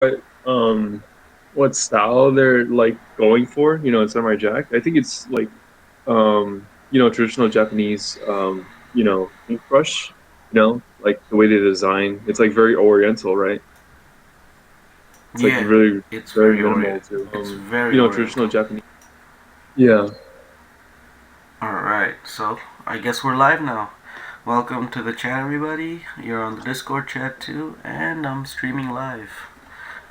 what what style they're like going for, in Samurai Jack. I think it's like traditional Japanese paintbrush, like the way they design. It's like very oriental, right? It's like Yeah, really it's very very minimal too. it's very Traditional oriental. Japanese. Yeah. Alright, so I guess we're live now. Welcome to the chat, everybody. You're on the Discord chat too, and I'm streaming live.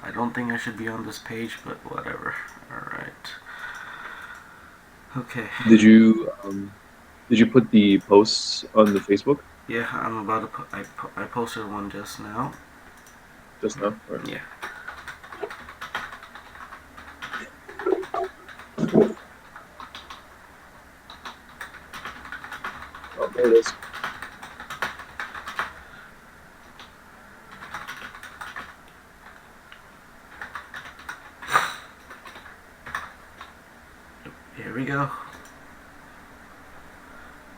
I don't think I should be on this page, but whatever. Alright. Okay. Did you put the posts on the Facebook Yeah, I'm about to put. I posted one just now. just now? Or Yeah. oh, there it is. Here we go.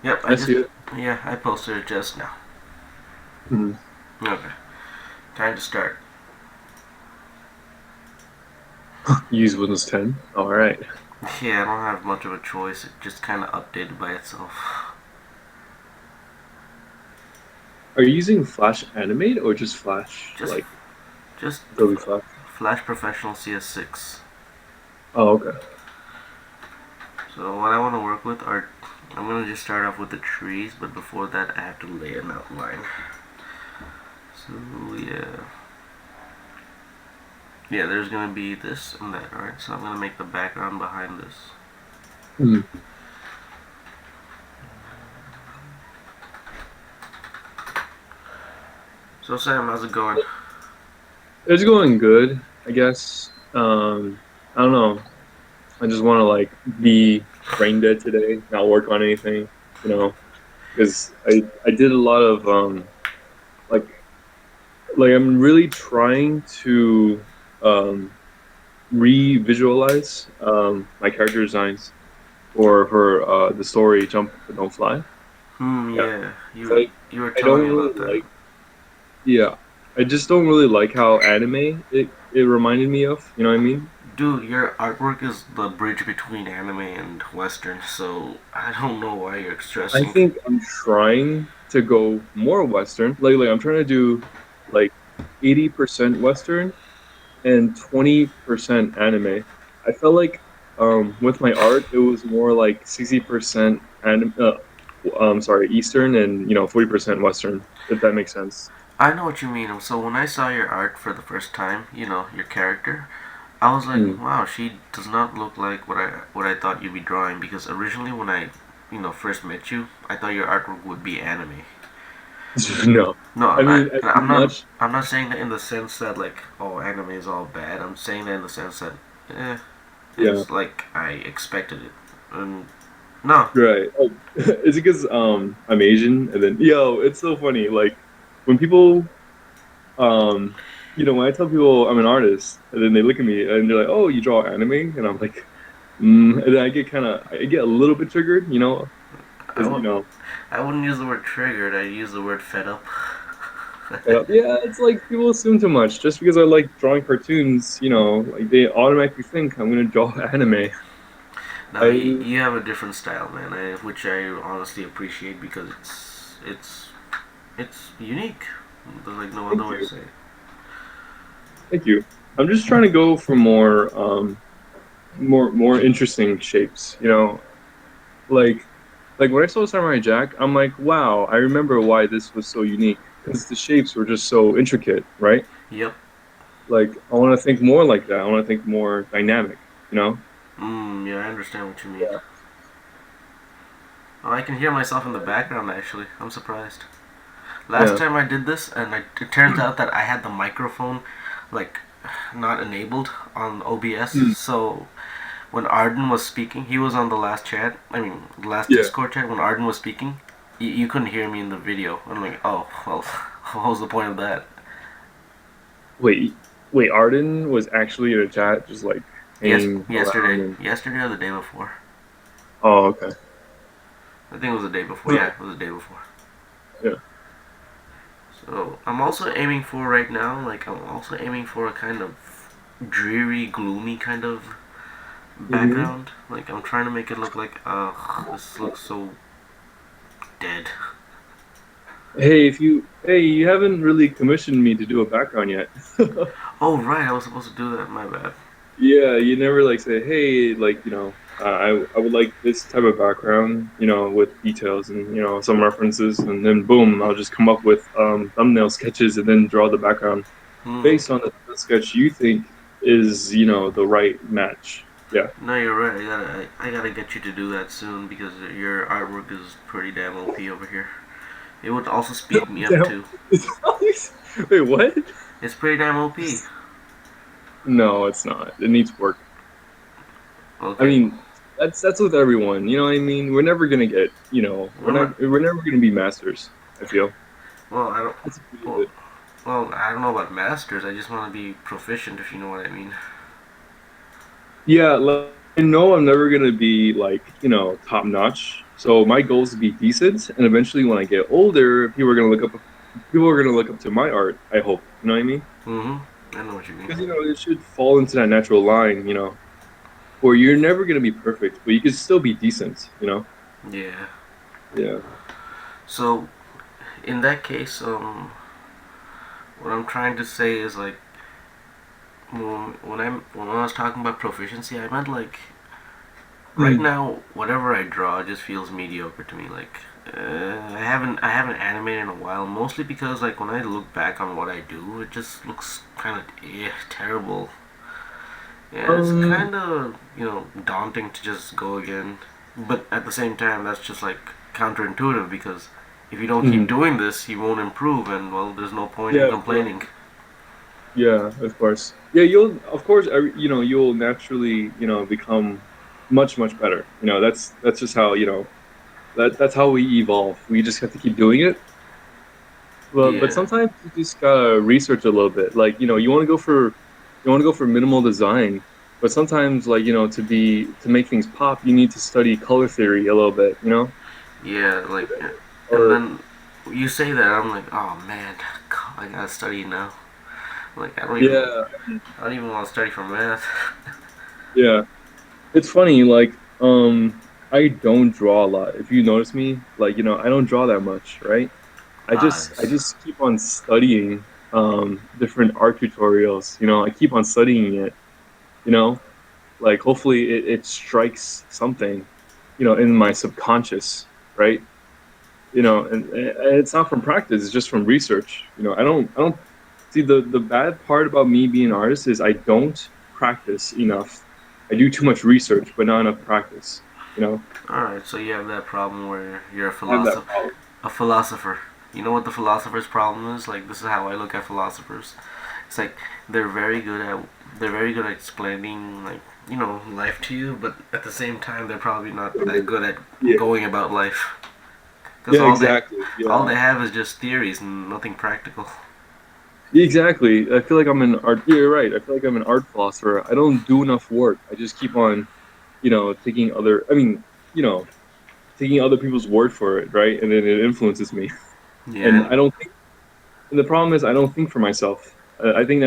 Yep, I I just. see it. Yeah, I posted it just now. Mhm. Okay. Time to start. Use Windows 10. All right. Yeah, I don't have much of a choice. It just kind of updated by itself. Are you using Flash Animate or just Flash, Just, like just Adobe Flash? Flash Professional CS6. Oh, okay. So what I want to work with are, I'm going to just start off with the trees, but before that I have to lay an outline. So yeah. Yeah, there's going to be this and that, alright? So I'm going to make the background behind this. Hmm. So Sam, how's it going? It's going good, I guess. I don't know. I just want to like be brain dead today, not work on anything, because I did a lot of like I'm really trying to um re-visualize my character designs for the story Jump But Don't Fly. Yeah. Yeah, 'Cause you were I telling don't me really about that. like yeah. I just don't really like how anime it reminded me of, you know what I mean? Dude, your artwork is the bridge between anime and Western, so I don't know why you're I stressing. think I'm trying to go more Western. Like I'm trying to do like 80% Western and 20% anime. I felt like with my art it was more like 60% anime sorry, Eastern and 40% Western, if that makes sense. I know what you mean. So when I saw your art for the first time, your character, I was like, Hmm. wow, she does not look like what I thought you'd be drawing because originally when I, first met you, I thought your artwork would be anime. No. No, I I'm not. mean as I'm not. much I'm not saying that in the sense that like, oh, anime is all bad. I'm saying that in the sense that, eh, yeah. it's like I expected it. And no, Right. Oh, is it because I'm Asian and then it's so funny. Like when people when I tell people I'm an artist and then they look at me and they're like, "Oh, you draw anime?" and I'm like, and then I get a little bit triggered, I because won't. I wouldn't use the word triggered. I use the word fed up. yeah, it's like people assume too much. Just because I like drawing cartoons, like they automatically think I'm gonna draw anime. No, I you have a different style, man, which I honestly appreciate because it's unique. There's like no other thank way to you, say it. thank you. I'm just trying to go for more interesting shapes, like when I saw Samurai Jack, I'm like, wow, I remember why this was so unique because the shapes were just so intricate, right? Yep. Like I want to think more like that. I want to think more dynamic, you know? Yeah, I understand what you mean. Yeah. Oh, I can hear myself in the background. Actually, I'm surprised. Last Yeah. time I did this, and it turns out that I had the microphone, like, not enabled on OBS. Hmm. So when Arden was speaking, he was on the last chat. I mean, the last Yeah. Discord chat. When Arden was speaking, you couldn't hear me in the video. I'm like, oh well, what was the point of that? Wait, wait. Arden was actually in a chat, just like Yes, hanging around yesterday, and. yesterday or the day before. Oh, okay. I think it was the day before. So, Yeah, it was the day before. yeah. So I'm also aiming for right now, like I'm also aiming for a kind of dreary, gloomy kind of Hmm. background. Like I'm trying to make it look like, this looks so dead. Hey, you haven't really commissioned me to do a background yet. Oh right, I was supposed to do that. My bad. Yeah, you never like say, hey, like, I would like this type of background, with details and, some references, and then boom, I'll just come up with thumbnail sketches and then draw the background Hmm. based on the sketch you think is, the right match. Yeah. No, you're right. I gotta get you to do that soon because your artwork is pretty damn OP over here. It would also speed me up Damn. too. Wait, what? It's pretty damn OP. No, it's not. It needs work. I Okay. mean, that's with everyone. You know what I mean? We're never gonna get, I'm not. we're never gonna be masters, I feel. Well, I don't. That's the beauty of Well, it. I don't know about masters. I just want to be proficient, if you know what I mean. Yeah, like, I know I'm never gonna be like, top notch. So my goal is to be decent, and eventually when I get older, people are gonna look up to my art, I hope. You know what I mean? Mm-hmm. I know what you mean. Because it should fall into that natural line, where you're never gonna be perfect, but you can still be decent. Yeah. Yeah. So in that case, what I'm trying to say is like when I was talking about proficiency, I meant like right Mm. now whatever I draw just feels mediocre to me. Like I haven't animated in a while, mostly because like when I look back on what I do, it just looks kind of terrible. Yeah, it's Um, kind of daunting to just go again, but at the same time that's just like counterintuitive because if you don't keep mhm. doing this, you won't improve, and well, there's no point in Yeah, of course. complaining. Yeah, of course. Yeah, of course, you'll naturally, become much, much better. That's just how, that's how we evolve. We just have to keep doing it. But Yeah, sometimes you just gotta research a little bit. Like, you want to go for minimal design, but sometimes, like, to make things pop, you need to study color theory a little bit. yeah, like, and Or then you say that I'm like, oh man, I gotta study now. Like yeah, I don't even want to study for math. yeah. It's funny, like, I don't draw a lot. If you notice me, like, I don't draw that much, right? I Lies. just keep on studying different art tutorials. I keep on studying it, you know, like hopefully it strikes something, in my subconscious, right? And it's not from practice, it's just from research. I don't see the bad part about me being an artist is I don't practice enough. I do too much research, but not enough practice. You know, All right, so you have that problem where you're I have that problem. a philosopher. You know what the philosopher's problem is? Like this is how I look at philosophers. It's like they're very good at they're very good at explaining like life to you, but at the same time they're probably not that good at Yeah, going about life because yeah, exactly. all Yeah, they have is just theories and nothing practical. exactly. I feel like I'm an art. Yeah, you're right. I feel like I'm an art philosopher. I don't do enough work. I just keep on, taking other. I mean, you know, taking other people's word for it, right? And then it influences me. And Yeah, I don't think. And the problem is, I don't think for myself. I think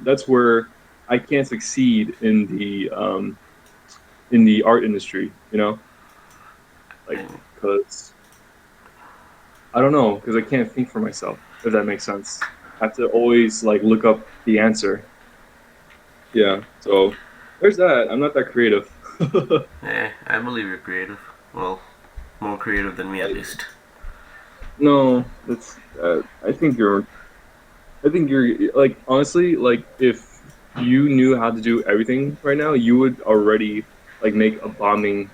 that's where I can't succeed in the art industry. Like and because I don't know, because I can't think for myself. If that makes sense, I have to always like look up the answer. Yeah. So there's that. I'm not that creative. I believe you're creative. Well, more creative than me at least. No, that's. I think you're like honestly like if you knew how to do everything right now, you would already like make a bombing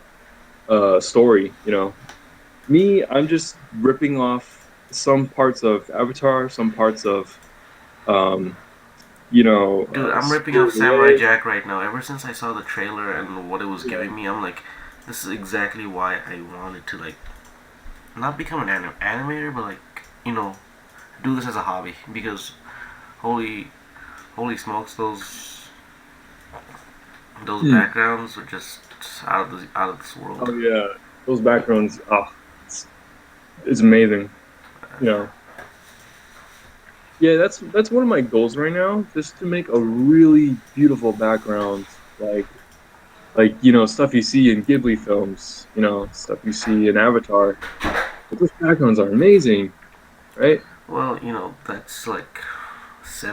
story. Me, I'm just ripping off some parts of Avatar, some parts of um, Dude, I'm ripping off Spirited Samurai Away. Jack right now. Ever since I saw the trailer and what it was Yeah. giving me, I'm like, this is exactly why I wanted to like not become an animator, but like you know, do this as a hobby because holy, holy smokes, those Hmm. backgrounds are just out of this world. Oh yeah, those backgrounds. Oh, it's, it's amazing. You know. Yeah, that's one of my goals right now, just to make a really beautiful background, stuff you see in Ghibli films, stuff you see in Avatar. But those backgrounds are amazing, right? Well, that's like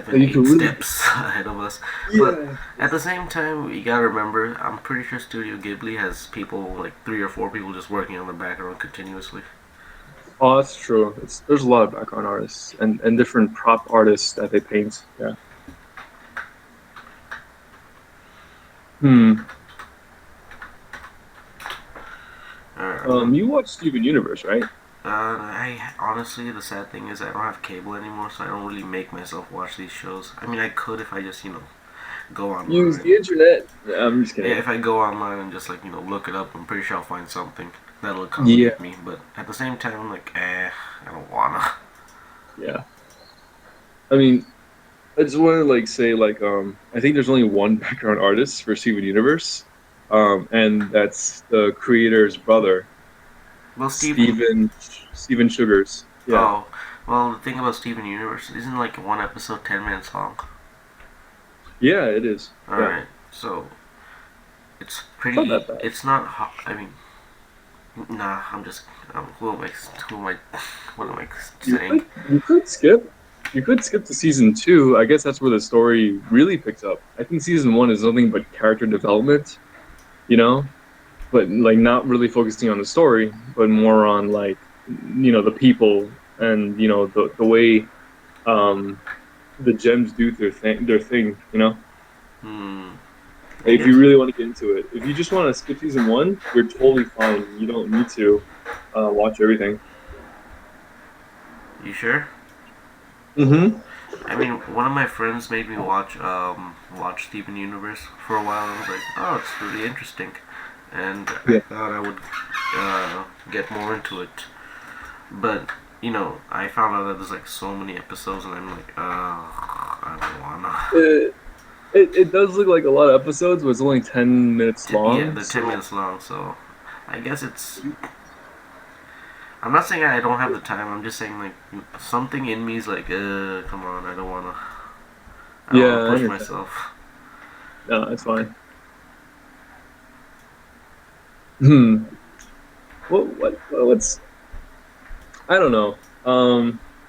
That seven, you can eight really, steps ahead of us. But yeah. at the same time, you gotta remember, I'm pretty sure Studio Ghibli has people, like three or four people just working on the background continuously. Oh, that's true. There's a lot of background artists and different prop artists that they paint. Yeah. Hmm. Uh, You watch Steven Universe, right? I honestly, the sad thing is I don't have cable anymore, so I don't really make myself watch these shows. I mean, I could if I just, go Use online. the internet. I'm just Yeah, kidding. if I go online and just like look it up, I'm pretty sure I'll find something that'll Yeah, accommodate me. But at the same time, I'm like, I don't wanna. yeah. I mean, I just want to say I think there's only one background artist for Steven Universe, and that's the creator's brother, Well, Steven. Steven Steven Sugars. Yeah, Oh, well, the thing about Steven Universe isn't like one episode 10 minutes long. yeah, it is. All Yeah, right, so it's it's pretty. not that bad. It's not. I mean, nah. I'm just. Who am I? Who am I? What am I You saying? could you could skip. You could skip to season two. I guess that's where the story really picks up. I think season one is nothing but character development, you know, but like not really focusing on the story, but more on the people and the way um the gems do their thing. Hmm. I If guess. you really want to get into it. If you just want to skip season one, you're totally fine. You don't need to watch everything. You sure? Mm-hmm. I mean, one of my friends made me watch Steven Universe for a while. And I was like, oh, it's really interesting, and I Yeah. thought I would get more into it. But I found out that there's like so many episodes, and I'm like, I don't wanna. It does look like a lot of episodes, but it's only 10 minutes Yeah, long. they're 10 minutes So long, so I guess it's. I'm not saying I don't have the time. I'm just saying like something in me is like, come on, I don't wanna. I don't yeah, wanna I push understand. myself. No, it's fine. Hmm. What's I don't know.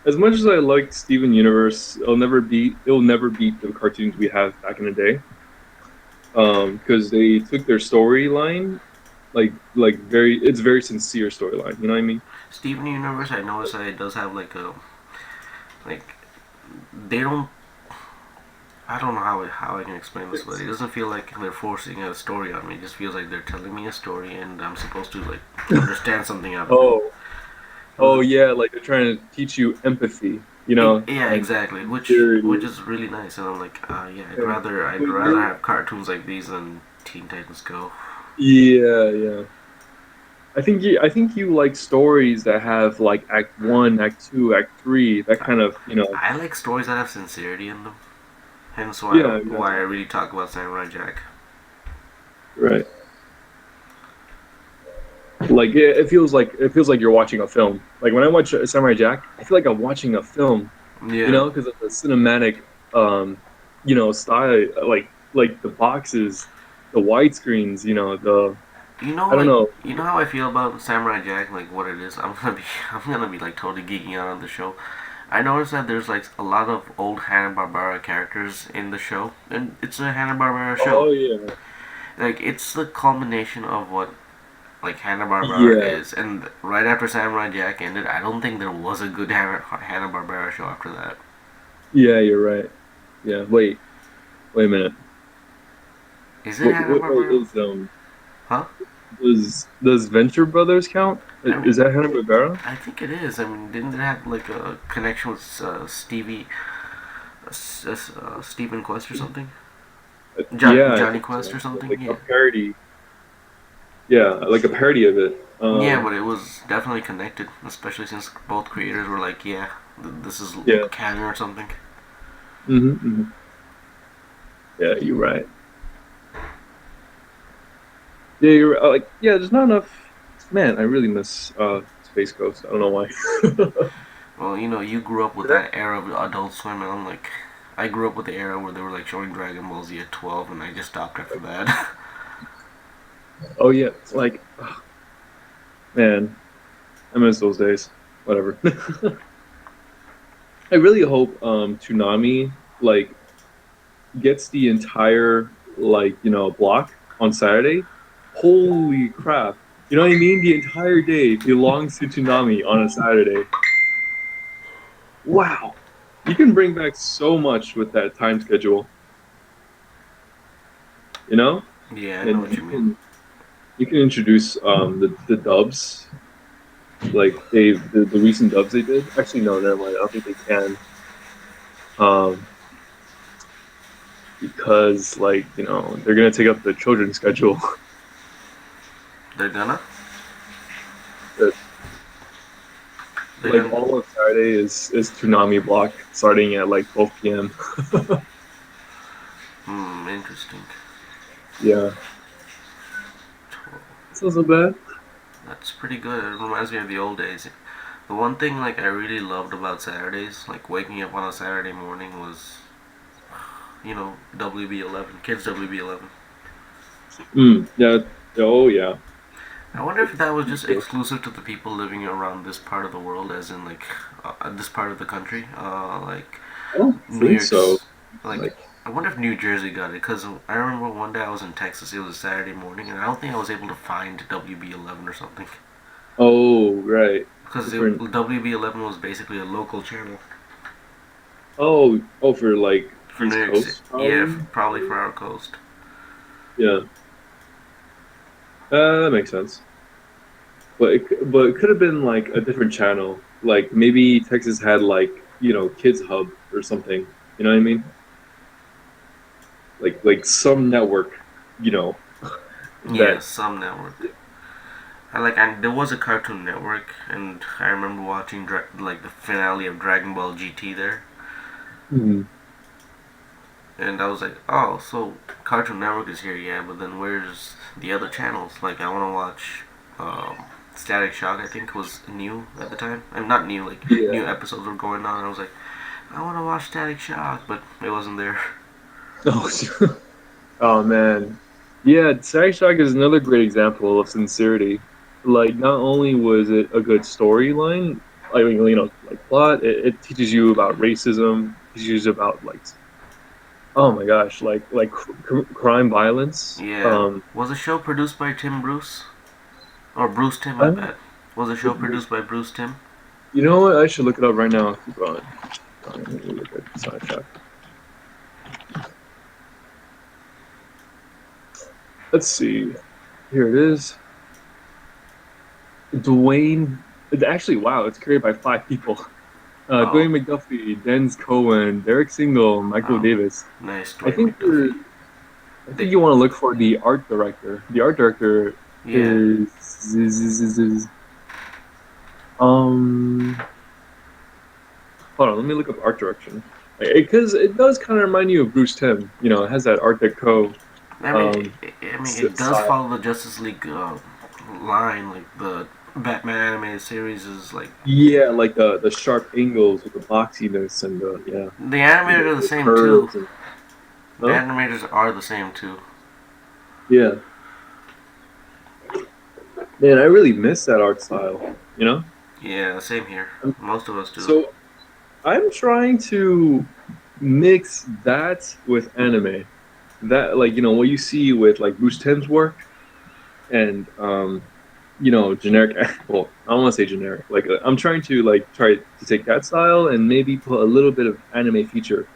As much as I liked Steven Universe, it'll never beat the cartoons we have back in the day. Because they took their storyline it's very sincere storyline. You know what I mean? Steven Universe, I noticed that it does have like they don't. I don't know how I can explain this, but It's, it doesn't feel like they're forcing a story on me. It just feels like they're telling me a story, and I'm supposed to like understand something out of it. oh, oh yeah, like they're trying to teach you empathy, Yeah, and exactly. Which sincerity. is really nice, and I'm like, yeah, I'd And rather I'd but rather you're have cartoons like these than Teen Titans Go. Yeah, yeah. I think you like stories that have like act one, act two, act three, that I, kind of, I like stories that have sincerity in them. Hence yeah, why I exactly. really talk about Samurai Jack. Right. Like it feels like you're watching a film. Like when I watch Samurai Jack, I feel like I'm watching a film, Yeah, because of the cinematic style, like the boxes, the widescreens, the I don't know. you know how I feel about Samurai Jack, like what it is. I'm gonna be like totally geeking out on the show. I noticed that there's like a lot of old Hanna Barbera characters in the show, and it's a Hanna Barbera show. Oh yeah. Like it's the culmination of what like Hanna Barbera Yeah. is, and right after Samurai Jack ended, I don't think there was a good Hanna Barbera show after that. Yeah, you're right. Yeah. Wait a minute. Is it Hanna What Barbera? is Huh? does Venture Brothers count? I mean, Is that Hanna-Barbera? I think it is. I mean, didn't it have like a connection with Stephen Quest or something? Yeah, I Johnny think Quest or so. something? Like a Yeah. parody. Yeah, like a parody of it. Yeah, but it was definitely connected, especially since both creators were like, yeah, this is Yeah. canon or something. Hmm. Yeah, you're right. Yeah, yeah. There's not enough. Man, I really miss Space Ghost. I don't know why. Well, you grew up with Did I? that era of Adult Swim, and I'm like, I grew up with the era where they were like showing Dragon Ball Z at 12, and I just stopped after that. Oh yeah, like man, I miss those days. Whatever. I really hope Toonami like gets the entire block on Saturday. Holy crap. You know what I mean? The entire day belongs to Toonami on a Saturday. Wow. You can bring back so much with that time schedule, you know? Yeah, I know And what you mean. you can introduce the dubs, like the recent dubs they did. Actually no, never mind. I don't think they can. Um because they're gonna take up the children's schedule. They're gonna? They're Like gonna. all of Saturday is Toonami block starting at like 12 p.m. Interesting. Yeah, it's not so bad. That's pretty good. It reminds me of the old days. The one thing like I really loved about Saturdays, like waking up on a Saturday morning, was WB11, kids WB11. Yeah. Oh yeah. I wonder if that was Me just too. exclusive to the people living around this part of the world, as in like this part of the country, like I don't New think so. York's. Like, Like, I wonder if New Jersey got it, because I remember one day I was in Texas. It was a Saturday morning, and I don't think I was able to find WB11 or something, oh right, because different. WB11 was basically a local channel Oh, for like for New East York City. Coast Yeah, probably. probably for our coast. Yeah, that makes sense. But it could have been like a different channel. Like maybe Texas had like Kids Hub or something. You know what I mean? Like some network. You know Yeah, that. some network. And there was a Cartoon Network, and I remember watching like the finale of Dragon Ball GT there, Hmm. and I was like, oh, so Cartoon Network is here, yeah, but then where's the other channels? Like, I want to watch Static Shock. I think was new at the time. I'm not new, like Yeah. new episodes were going on. And I was like, I want to watch Static Shock, but it wasn't there. Oh, oh man. Yeah, Static Shock is another great example of sincerity. Like, not only was it a good storyline, like plot, it teaches you about racism, teaches you about oh my gosh, crime violence. Yeah, was the show produced by Tim Bruce or Bruce Tim? My I, bad. Was the show produced by Bruce Tim? you know what? I should look it up right now. Keep going. Let me look at Static Shock. Let's see. Here it is. Dwayne. Actually, wow, it's created by five people. Oh, Dwayne McDuffie, Denz Cohen, Derek Single, Michael oh, Davis. nice, I Dwayne think McDuffie. I They, think you want to look for the art director. The art director yeah, is um. Hold on, let me look up art direction because it does kind of remind you of Bruce Timm. It has that Art Deco I mean, um it does style. follow the Justice League line. Like the Batman animated series is like Yeah, like the sharp angles with the boxiness and the yeah the and animators are the the same too. curves and The huh? animators are the same too. Yeah, man, I really miss that art style. Yeah, same here. Um, Most of us do. so I'm trying to mix that with anime. That what you see with like Bruce Timm's work and generic. Well, I don't want to say generic. Like I'm trying to try to take that style and maybe put a little bit of anime feature,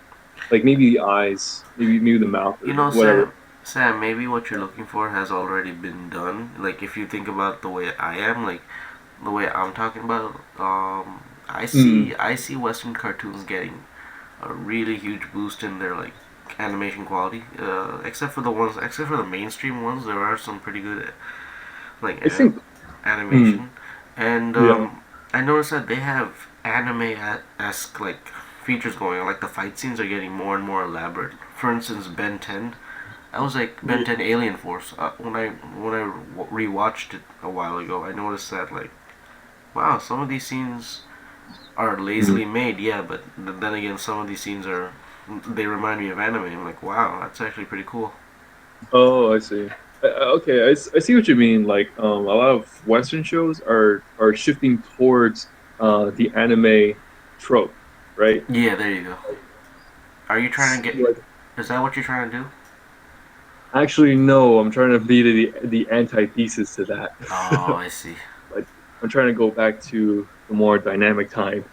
like maybe the eyes, maybe the mouth or whatever. Sam, maybe what you're looking for has already been done. Like if you think about the way I am, like the way I'm talking about, Mm, I see Western cartoons getting a really huge boost in their like animation quality. Except for the mainstream ones, there are some pretty good like I think. Mm, animation, and yeah. I noticed that they have anime esque like features going on. Like the fight scenes are getting more and more elaborate. For instance, Ben 10. I was like Ben 10 Alien Force. When I rewatched it a while ago, I noticed that like wow, some of these scenes are Mhm. lazily made, yeah, but then again, some of these scenes are they remind me of anime. I'm like, wow, that's actually pretty cool. Oh, I see. Okay, I see what you mean. Like, a lot of Western shows are shifting towards the anime trope, right? Yeah, there you go. Are you trying to get? Like, Is that what you're trying to do? actually, no, I'm trying to be the antithesis to that. Oh, I see. Like, I'm trying to go back to the more dynamic time.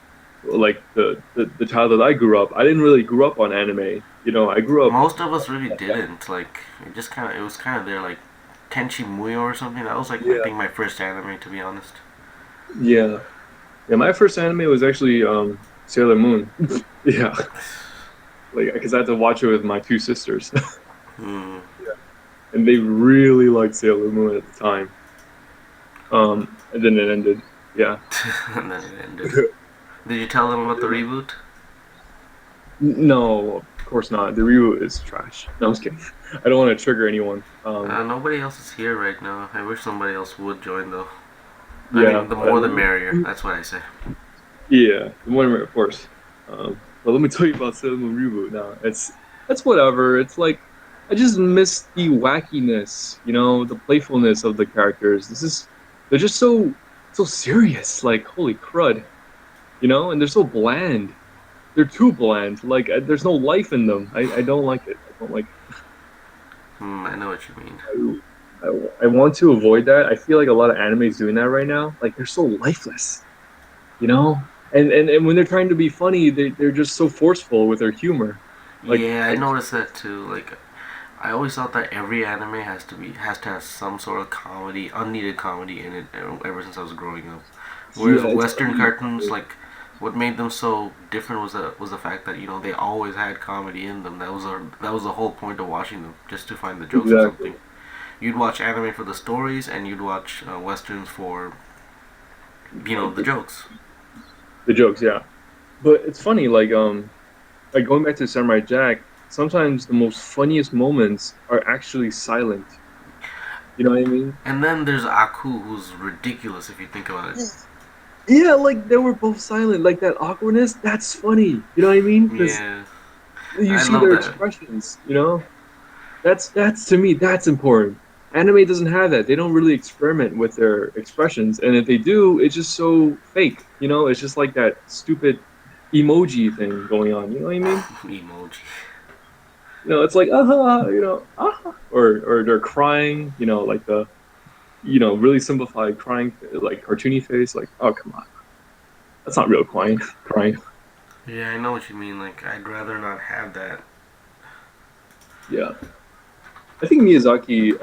Like the childhood I grew up, I didn't really grew up on anime. You know, I grew up. Most of us really didn't. Like, it was kind of there. Like, Tenchi Muyo or something. That was like, I Yeah, think, my first anime, to be honest. yeah, yeah. My first anime was actually Sailor Moon. Yeah, like because I had to watch it with my two sisters. Hmm. And they really liked Sailor Moon at the time. And then it ended. Yeah. And then it ended. Did you tell them about the reboot? No, of course not. The reboot is trash. No, I'm just kidding. I don't want to trigger anyone. Nobody else is here right now. I wish somebody else would join though. I Yeah, mean, the more the merrier. That's what I say. yeah, the one of course. But let me tell you about Sailor Moon reboot now. It's whatever. It's like I just miss the wackiness, the playfulness of the characters. They're just so serious. Like holy crud, and they're so bland. They're too bland. Like there's no life in them. I don't like it. I don't like Hmm, I know what you mean. it. I want to avoid that. I feel like a lot of anime is doing that right now. Like they're so lifeless, you know? And when they're trying to be funny, they're just so forceful with their humor. Like Yeah, I I just noticed that too. Like, I always thought that every anime has to have some sort of comedy, unneeded comedy in it. Ever since I was growing up. Whereas yeah, it's Western cartoons, like, what made them so different was the fact that they always had comedy in them. That was the whole point of watching them, just to find the jokes or exactly something. You'd watch anime for the stories, and you'd watch westerns for like the jokes. the jokes, yeah. But it's funny, like going back to Samurai Jack, sometimes the most funniest moments are actually silent. You know what I mean? And then there's Aku, who's ridiculous if you think about it. Yeah, like they were both silent, like that awkwardness. That's funny. You know what I mean? Because Yeah, you I see love their that. expressions. That's to me that's important. Anime doesn't have that. They don't really experiment with their expressions, and if they do, it's just so fake. It's just like that stupid emoji thing going on. You know what I mean? Emoji. It's like or they're crying. Like the really simplified crying, like cartoony face. Like, oh come on, that's not real crying. Crying. Yeah, I know what you mean. Like, I'd rather not have that. Yeah, I think Miyazaki.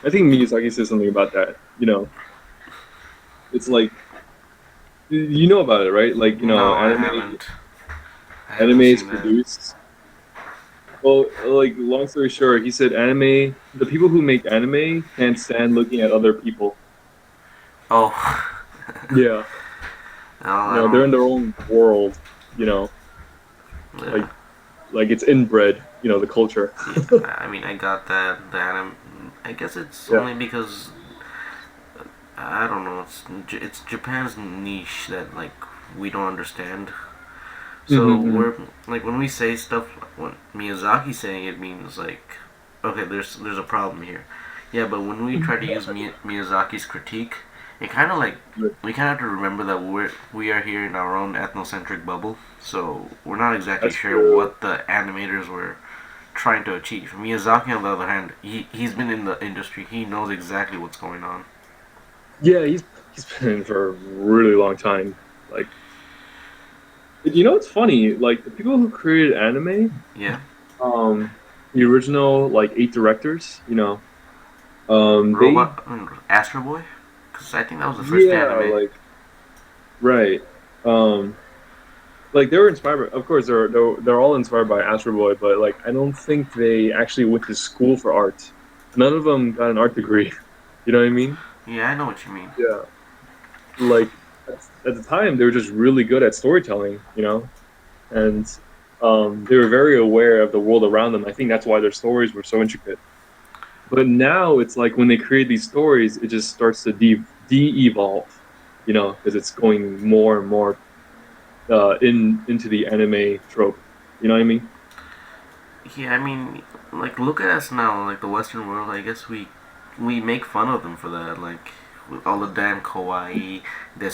I think Miyazaki says something about that. It's like you know about it, right? Like No, I anime haven't. I anime haven't is seen that. produced. Well, like long story short, he said the people who make anime can't stand looking at other people. Oh, Yeah, well, I they're don't. in their own world. You know, Yeah, like it's inbred. The culture. yeah. I mean, I got that. The anime. I guess it's Yeah. only because I don't know. It's Japan's niche that like we don't understand. So Hmm. we're like when we say stuff, when Miyazaki's saying it means like, okay, there's a problem here. Yeah, but when we try to use Miyazaki's critique, it kind of like we kind of have to remember that we are here in our own ethnocentric bubble. So we're not exactly That's sure true. what the animators were trying to achieve. Miyazaki, on the other hand, he's been in the industry. He knows exactly what's going on. Yeah, he's been in for a really long time. Like, it's funny. Like the people who created anime, Yeah, the original like 8 directors. They Robot Astro Boy, because I think that was the first yeah, anime. like right. Um, like they were inspired. Of course, they're all inspired by Astro Boy, but like I don't think they actually went to school for art. None of them got an art degree. You know what I mean? Yeah, I know what you mean. Yeah. Like at the time, they were just really good at storytelling. And they were very aware of the world around them. I think that's why their stories were so intricate. But now it's like when they create these stories, it just starts to de evolve. you know, because it's going more and more into the anime trope. You know what I mean? Yeah, I mean, like look at us now, like the Western world. I guess we make fun of them for that, like with all the damn kawaii,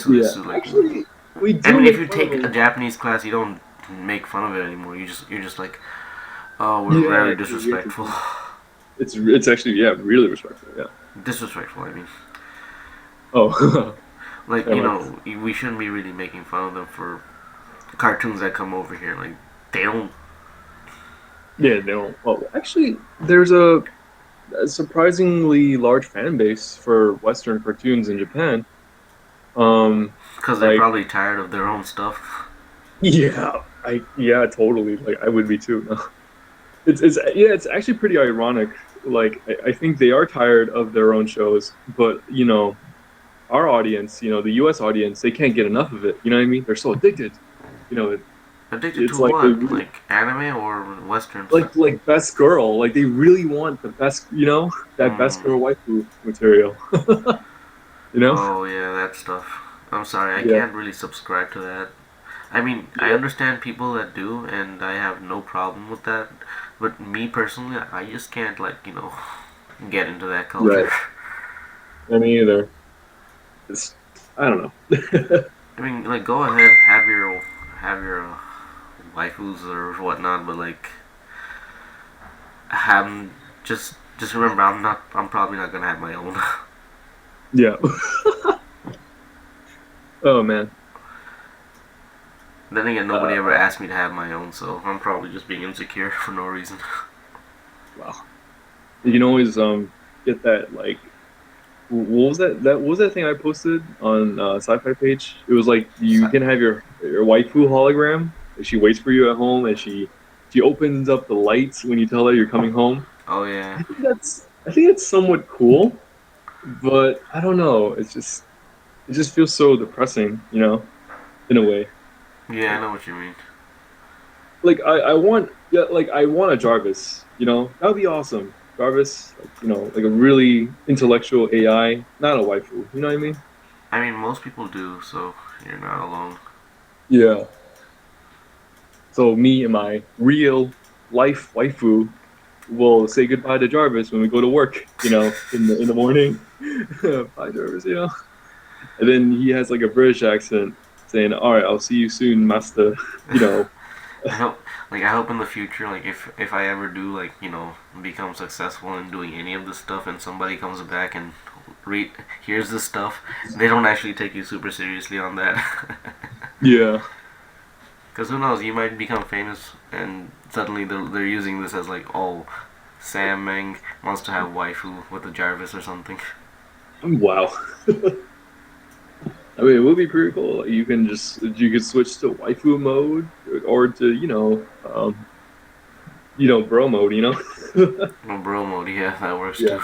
Yeah, desu like. actually, we I do mean, if make you fun of take a them. Japanese class, you don't make fun of it anymore. You're just like, oh, we're Yeah, very actually, we actually disrespectful. do. It's actually yeah really respectful. Yeah. Disrespectful, I mean. Oh, Like, never mind. we shouldn't be really making fun of them for cartoons that come over here. Like, they don't. Yeah, they don't. Well, actually, there's a surprisingly large fan base for Western cartoons in Japan. Um, Because they're like probably tired of their own stuff. yeah, yeah totally. Like I would be too. No. It's yeah, it's actually pretty ironic. Like I think they are tired of their own shows, but you know, our audience, you know, the U.S. audience, they can't get enough of it. You know what I mean? They're so addicted. You know, Addicted to it's like they what? Like, anime or westerns? like best girl. Like they really want the best. You know, that best Hmm. girl waifu material. You know? Oh, yeah, that stuff. I'm sorry, I Yeah. can't really subscribe to that. I mean, I Yeah. understand people that do, and I have no problem with that. But me personally, I just can't, like, get into that culture. Right. I mean, either. It's I don't know. I mean, like, go ahead, have your waifus or whatnot, but like, have just remember, I'm probably not gonna have my own. Yeah. Oh man. Then again, nobody ever Uh, asked me to have my own, so I'm probably just being insecure for no reason. wow. You can always get that like what was what was that thing I posted on sci-fi page? It was like you So, can have your waifu hologram. And she waits for you at home and she opens up the lights when you tell her you're coming home. oh yeah, I think it's somewhat cool, but I don't know. It just feels so depressing, you know, in a way. yeah, I know what you mean. Like I want yeah like I want a Jarvis, you know, that would be awesome. Jarvis, like, you know, like a really intellectual AI, not a waifu. You know what I mean? I mean, most people do, so you're not alone. Yeah. So me and my real life waifu will say goodbye to Jarvis when we go to work, you know, in the morning. Bye, Jarvis, you know. And then he has like a British accent saying, "All right, I'll see you soon, master." You know. I hope, I hope in the future, like if I ever do, like become successful in doing any of this stuff, and somebody comes back and read here's this stuff, they don't actually take you super seriously on that. Yeah. Because who knows, you might become famous, and suddenly they're using this as like, oh, Sam Meng wants to have waifu with a Jarvis or something. Wow. I mean, it would be pretty cool. Like, you could switch to waifu mode or to bro mode. You know. No, bro mode, yeah, that works Yeah. too.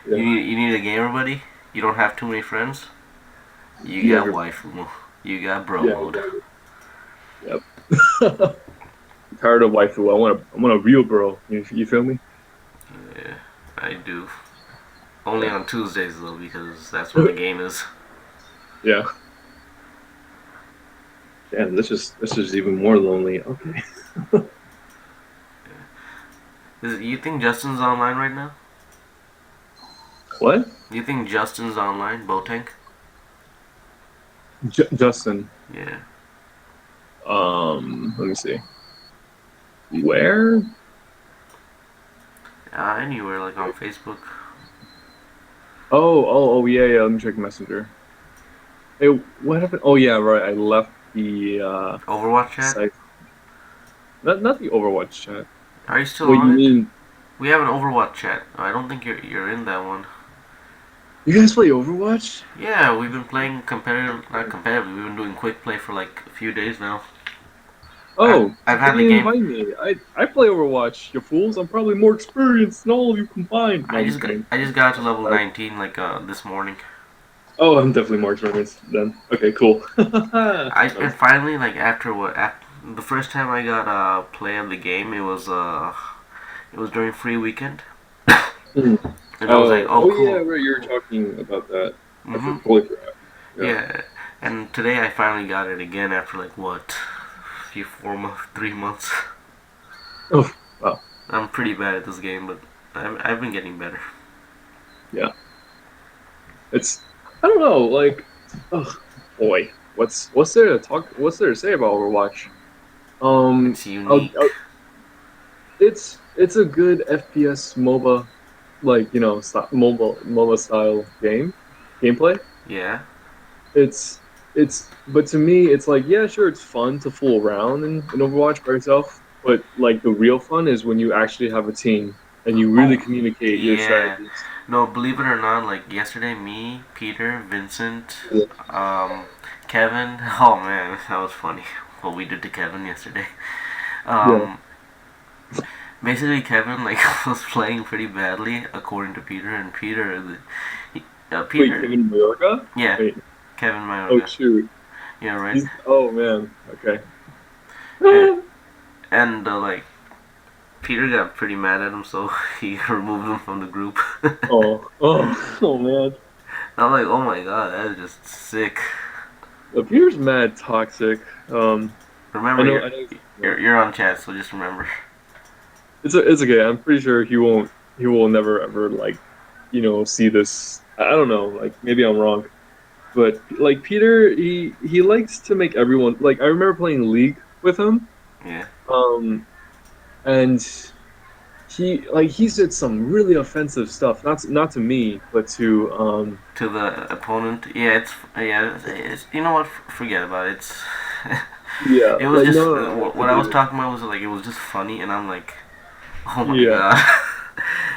Yeah. You need a gamer buddy. You don't have too many friends. You Yeah. got waifu mode. You got bro Yeah. mode. Exactly. Yep. I'm tired of waifu. I want a real bro. You feel me? Yeah, I do. Only on Tuesdays though, because that's when the game is. Yeah. Damn, this is even more lonely. Okay. You think Justin's online right now? What? You think Justin's online, Botank? Justin. Yeah. Let me see. Where? Anywhere, like on Facebook. Oh, yeah, yeah. Let me check Messenger. Hey, what happened? Oh, yeah, right. I left the Overwatch chat? site. Not the Overwatch chat. Are you still What on you it? mean? We have an Overwatch chat. I don't think you're in that one. You guys play Overwatch? Yeah, we've been playing competitive, not competitively. We've been doing quick play for like a few days now. Oh, I've why had the didn't you game. invite me? I play Overwatch. You fools! I'm probably more experienced than all of you combined. No, I'm just kidding. I just got to level Sorry. 19 like this morning. Oh, I'm definitely more experienced then. Okay, cool. I and finally like after what after, the first time I got play of the game, it was during free weekend, Hmm. and I was like, oh Oh yeah, cool. right. You were talking about that. I Mhm. totally forgot. Yeah. Yeah, and today I finally got it again after like what, few 4 months, 3 months. Oh, wow. I'm pretty bad at this game, but I've been getting better. Yeah. It's I don't know, like, oh boy, what's there to talk? What's there to say about Overwatch? Um, It's I'll, unique. I'll, it's a good FPS MOBA, like MOBA style gameplay. Yeah. But to me, it's like, yeah, sure, it's fun to fool around in Overwatch by yourself, but like the real fun is when you actually have a team and you really Oh, communicate your yeah. strategies. No, believe it or not, like yesterday, me, Peter, Vincent, Yeah. um, Kevin. Oh man, that was funny. What we did to Kevin yesterday. Yeah. Um, Basically, Kevin like was playing pretty badly according to Peter, and Wait, Peter, Kevin Mayorga? yeah, Wait. Kevin Oh Mayorga, shoot. yeah, right, He's oh man. Okay. and, and like Peter got pretty mad at him, so he removed him from the group. Oh man. I'm like, oh my god, that is just sick. Peter's mad toxic. I Remember, know. you're I know. you're, you're on chat, so just remember. It's okay. I'm pretty sure he won't. He will never ever like, see this. I don't know. Like maybe I'm wrong, but like Peter, he likes to make everyone like. I remember playing League with him. Yeah, Um, and he said some really offensive stuff. Not to me, but to to the opponent. Yeah, it's you know what? Forget about it. It's yeah. it was Like just no, I what I was completely. talking about was like it was just funny, and I'm like, oh my Yeah. god,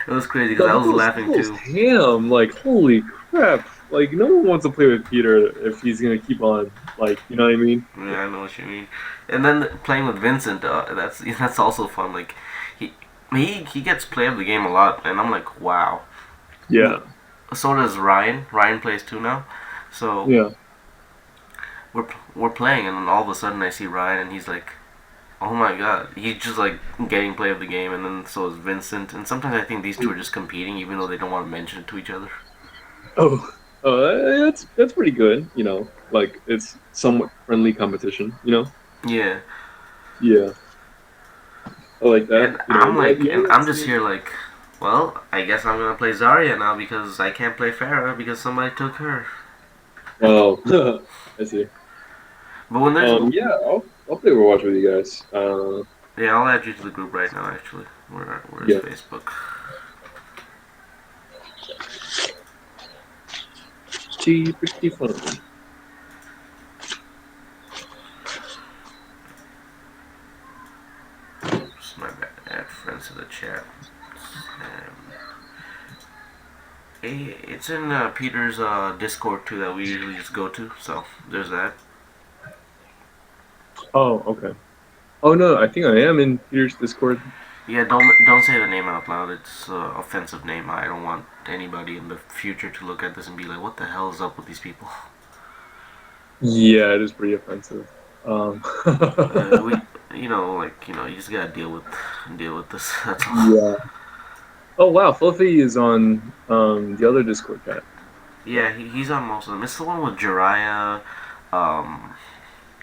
it was crazy because No, I was he laughing goes too. ham. Like, holy crap. Like, no one wants to play with Peter if he's gonna keep on. Like, you know what I mean? Yeah, I know what you mean. And then playing with Vincent, that's also fun. Like he he gets play of the game a lot, and I'm like, wow. Yeah, So does Ryan. Ryan plays too now. So yeah. we're playing, and then all of a sudden I see Ryan, and he's like, oh my god, he's just like getting play of the game, and then so is Vincent. And sometimes I think these two are just competing, even though they don't want to mention it to each other. Oh, that's pretty good. Like it's somewhat friendly competition. Yeah, Yeah, I like that. and I'm like, You and only have I'm to just see. here like, well, I guess I'm gonna play Zarya now because I can't play Farah because somebody took her. Oh, I see. But when there's, Yeah, I'll play Overwatch with you guys. yeah, I'll add you to the group right now. Actually, where's Yeah, Facebook? pretty fun. Oops, my bad. Add friends to the chat. Um, it's in Peter's Discord too that we usually just go to. So there's that. Oh, okay. Oh no, I think I am in Peter's Discord. Yeah, don't say the name out loud. It's an offensive name. I don't want anybody in the future to look at this and be like, "What the hell is up with these people?" Yeah, it is pretty offensive. We, you just gotta deal with this. That's all. Yeah. Oh wow, Fluffy is on the other Discord chat. Yeah. Yeah, he's on most of them. It's the one with Jiraiya, um,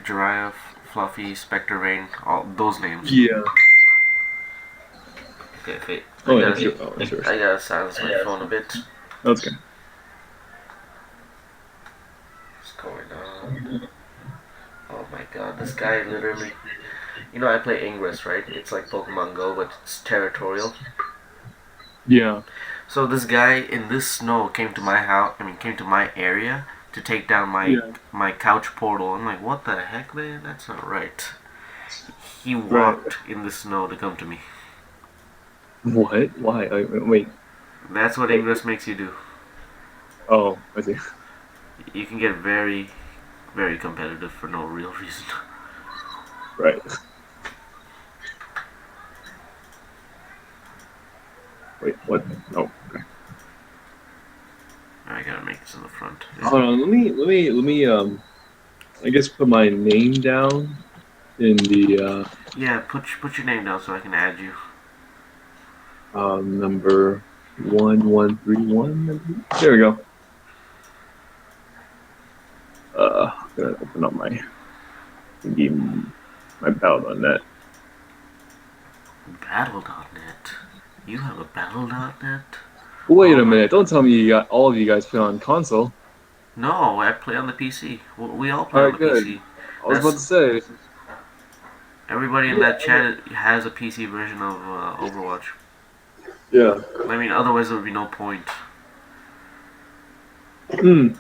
Jiraiya, Fluffy, Spectre Rain, all those names. Yeah. Okay, okay. Oh, it's your. Oh, it's yours. I gotta silence my phone a bit. That's good. What's going on? Oh my god, this guy literally. You know, I play Ingress, right? It's like Pokemon Go, but it's territorial. Yeah. So this guy in this snow came to my house. I mean, came to my area to take down Yeah. my couch portal. I'm like, what the heck, man? That's not right. He Right. walked in the snow to come to me. What? Why? Wait. That's what Wait. Ingress makes you do. Oh, I see. You can get very, very competitive for no real reason. Right. Wait. What? Oh. Okay. I gotta make this in the front. Hold on. Let me. I guess put my name down in the Yeah, put your name down so I can add you. number 1131. There we go. gonna open up my game, my Battle.net. Battle.net. You have a Battle.net? Wait Oh a my minute! Don't god. tell me you got all of you guys play on console. No, I play on the PC. We all play All on right, the good. PC. I was about That's to say, everybody in yeah, that chat has a PC version of Overwatch. yeah. I mean, otherwise there would be no point. Hmm.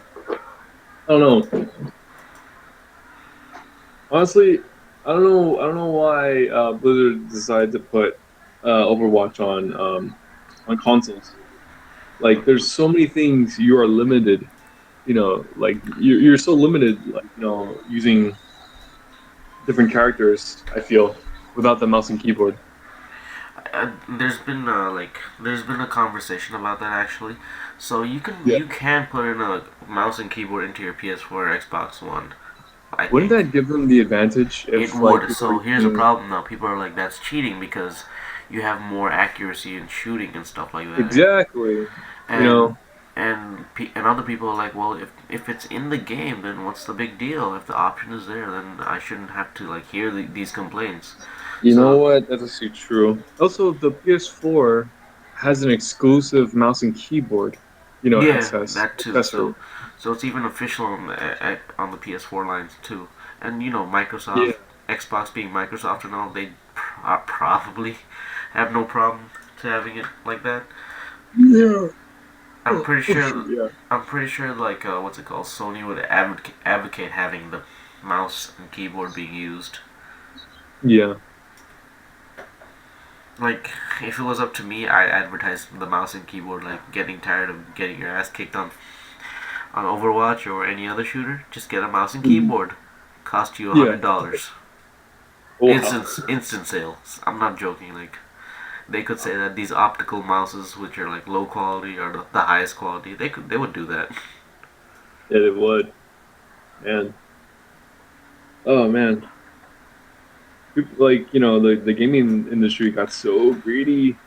I don't know. Honestly, I don't know. I don't know why Blizzard decided to put Overwatch on consoles. Like, there's so many things you are limited. Like you're so limited. Like, using different characters. I feel without the mouse and keyboard. There's been a conversation about that actually. So Yeah. you can put in a mouse and keyboard into your PS4 or Xbox One. I Wouldn't think that give them the advantage it if like would. people were So here's a using problem though. People are like, that's cheating because you have more accuracy in shooting and stuff like that. exactly? You And know. and other people are like, well, if it's in the game, then what's the big deal? If the option is there, then I shouldn't have to like hear these complaints. You know So what? That's actually true. Also, the PS4 has an exclusive mouse and keyboard, yeah, access that too. accessory. So it's even official on the PS4 lines too. And Yeah. Microsoft, Xbox being Microsoft and all, they probably have no problem to having it like that. Yeah. I'm pretty Oh, shoot, sure. yeah. I'm pretty sure, like what's it called? Sony would advocate having the mouse and keyboard being used. Yeah. Like, if it was up to me, I advertise the mouse and keyboard. Like, getting tired of getting your ass kicked on Overwatch or any other shooter, just get a mouse and Mhm. keyboard. Cost you Yeah. $100. Wow. Instant sales. I'm not joking. Like, they could say that these optical mouses, which are like low quality or the highest quality, they would do that. Yeah, it would. Man. Oh man. Like, the gaming industry got so greedy.